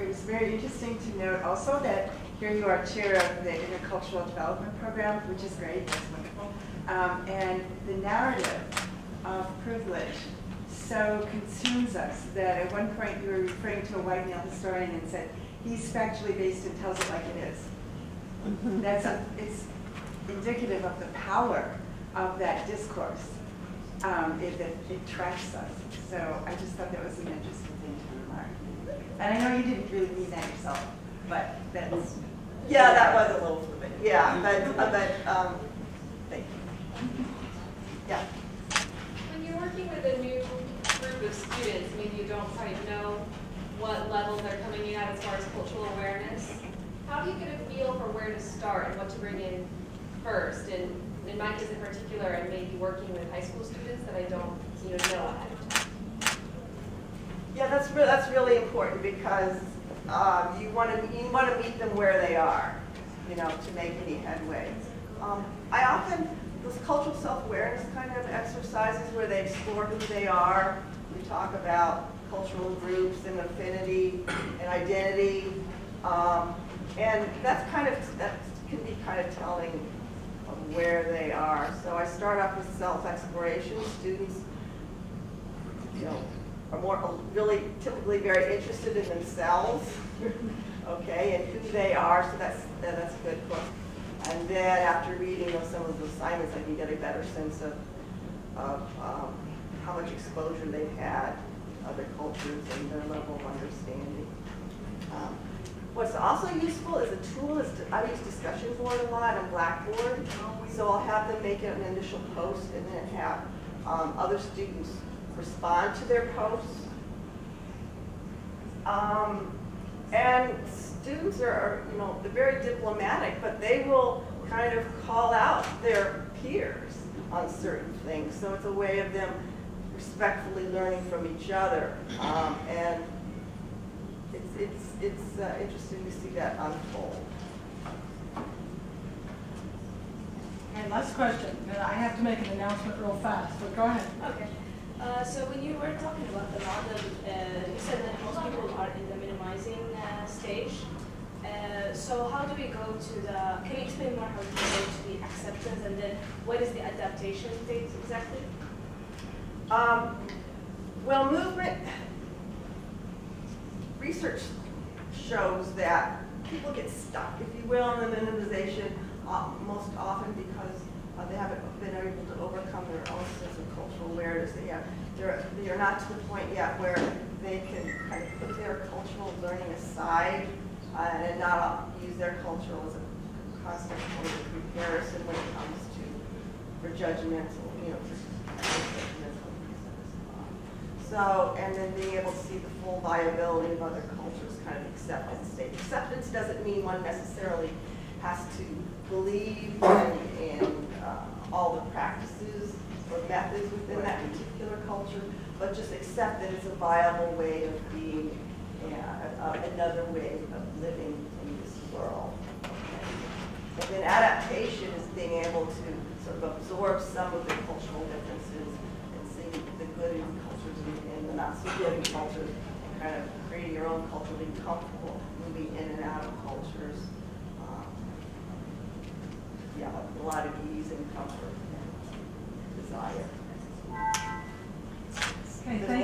It was very interesting to note also that here you are chair of the Intercultural Development Program, which is great, that's wonderful. And the narrative of privilege so consumes us that at one point you were referring to a white male historian and said, he's factually based and tells it like it is. It's indicative of the power of that discourse. It tracks us. So I just thought that was an interesting thing to remark. And I know you didn't really mean that yourself, but that's... Yeah, that was a little flippant. Yeah, but thank you. Yeah. When you're working with a new group of students, maybe you don't quite know what level they're coming in at as far as cultural awareness, how do you get a feel for where to start and what to bring in first? And in my case in particular, I may be working with high school students that I don't know ahead of time. Yeah, that's really important because you want to meet them where they are, to make any headway. I often, those cultural self-awareness kind of exercises where they explore who they are. We talk about cultural groups and affinity and identity, and that can be kind of telling of where they are. So I start off with self-exploration. Students, are really typically very interested in themselves, okay, and who they are. So that's a good book. And then after reading some of the assignments, I can get a better sense of how much exposure they've had, other cultures, and their level of understanding. What's also useful is a tool. I use discussion board a lot on Blackboard. So I'll have them make an initial post and then have other students respond to their posts. And students are, you know, they're very diplomatic, but they will kind of call out their peers on certain things. So it's a way of them respectfully learning from each other. And it's interesting to see that unfold. Okay, last question. I have to make an announcement real fast, but go ahead. Okay. So when you were talking about the model, you said that most people are in the minimizing stage. So how do we go to the, can you explain more how do we go to the acceptance, and then what is the adaptation stage exactly? Well, movement research shows that people get stuck, if you will, in the minimization most often because they haven't been able to overcome their own sense of cultural awareness. They're not to the point yet where they can kind of put their cultural learning aside and not use their culture as a constant point of comparison when it comes to for judgmental, you know, judgmental reasons. So, and then being able to see the full viability of other cultures, kind of acceptance stage. Acceptance doesn't mean one necessarily has to believe in all the practices or methods within that particular culture, but just accept that it's a viable way of being, another way of living in this world. And then adaptation is being able to sort of absorb some of the cultural differences and see the good in cultures and the not so good in cultures, and kind of creating your own culture, being comfortable moving in and out of cultures. Yeah, a lot of ease and comfort and desire. Okay, there's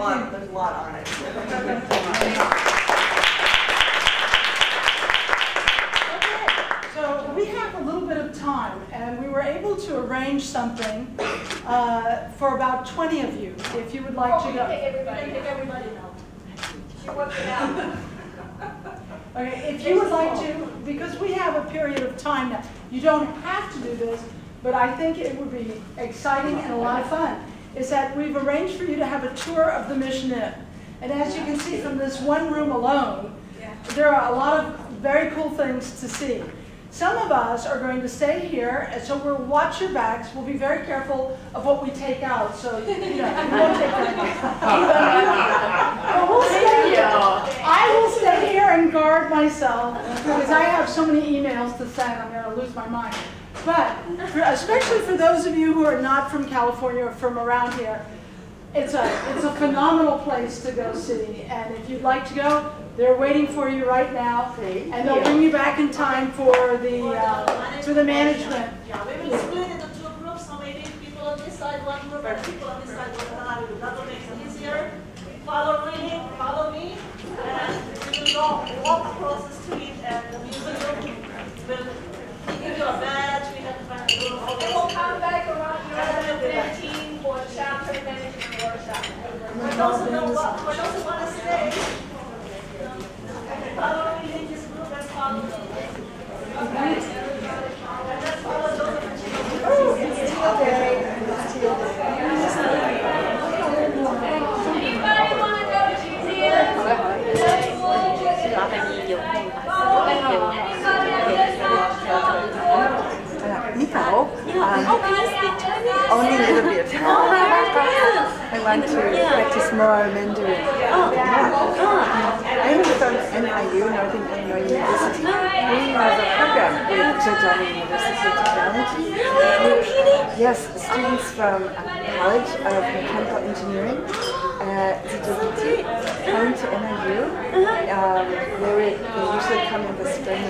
a lot on it. So we have a little bit of time, and we were able to arrange something for about 20 of you, if you would like to go. Take everybody now. She worked it out. Okay, if you would like to, because we have a period of time now, you don't have to do this, but I think it would be exciting and a lot of fun, is that we've arranged for you to have a tour of the Mission Inn. And as you can see from this one room alone, there are a lot of very cool things to see. Some of us are going to stay here, and so we'll watch your backs. We'll be very careful of what we take out, so you know, we won't take anything. But we'll stay here. I will stay here and guard myself because I have so many emails to send. I'm going to lose my mind. But especially for those of you who are not from California or from around here, it's a phenomenal place to go see. And if you'd like to go, they're waiting for you right now, and they'll bring you back in time for the management. Yeah, we will split into two groups, so maybe people on this side one group and people on this side another group. That will make it easier. Follow Rueyling, follow me, and we will go walk across the street, and the museum will give you a badge. We have to find a little. And we'll come back around 11:15 for a chapter management workshop. For those who want to stay. Follow me in this group and follow me. Okay. And let's follow those Anybody want to go to Zhejiang? Nico. Only a little bit. I want to practice more Mandarin. I'm from NIU, Northern Illinois University. We have a program with Zhejiang University of Technology. Yes, students from College of Mechanical Engineering ZJPT come to NIU. They usually come in the spring.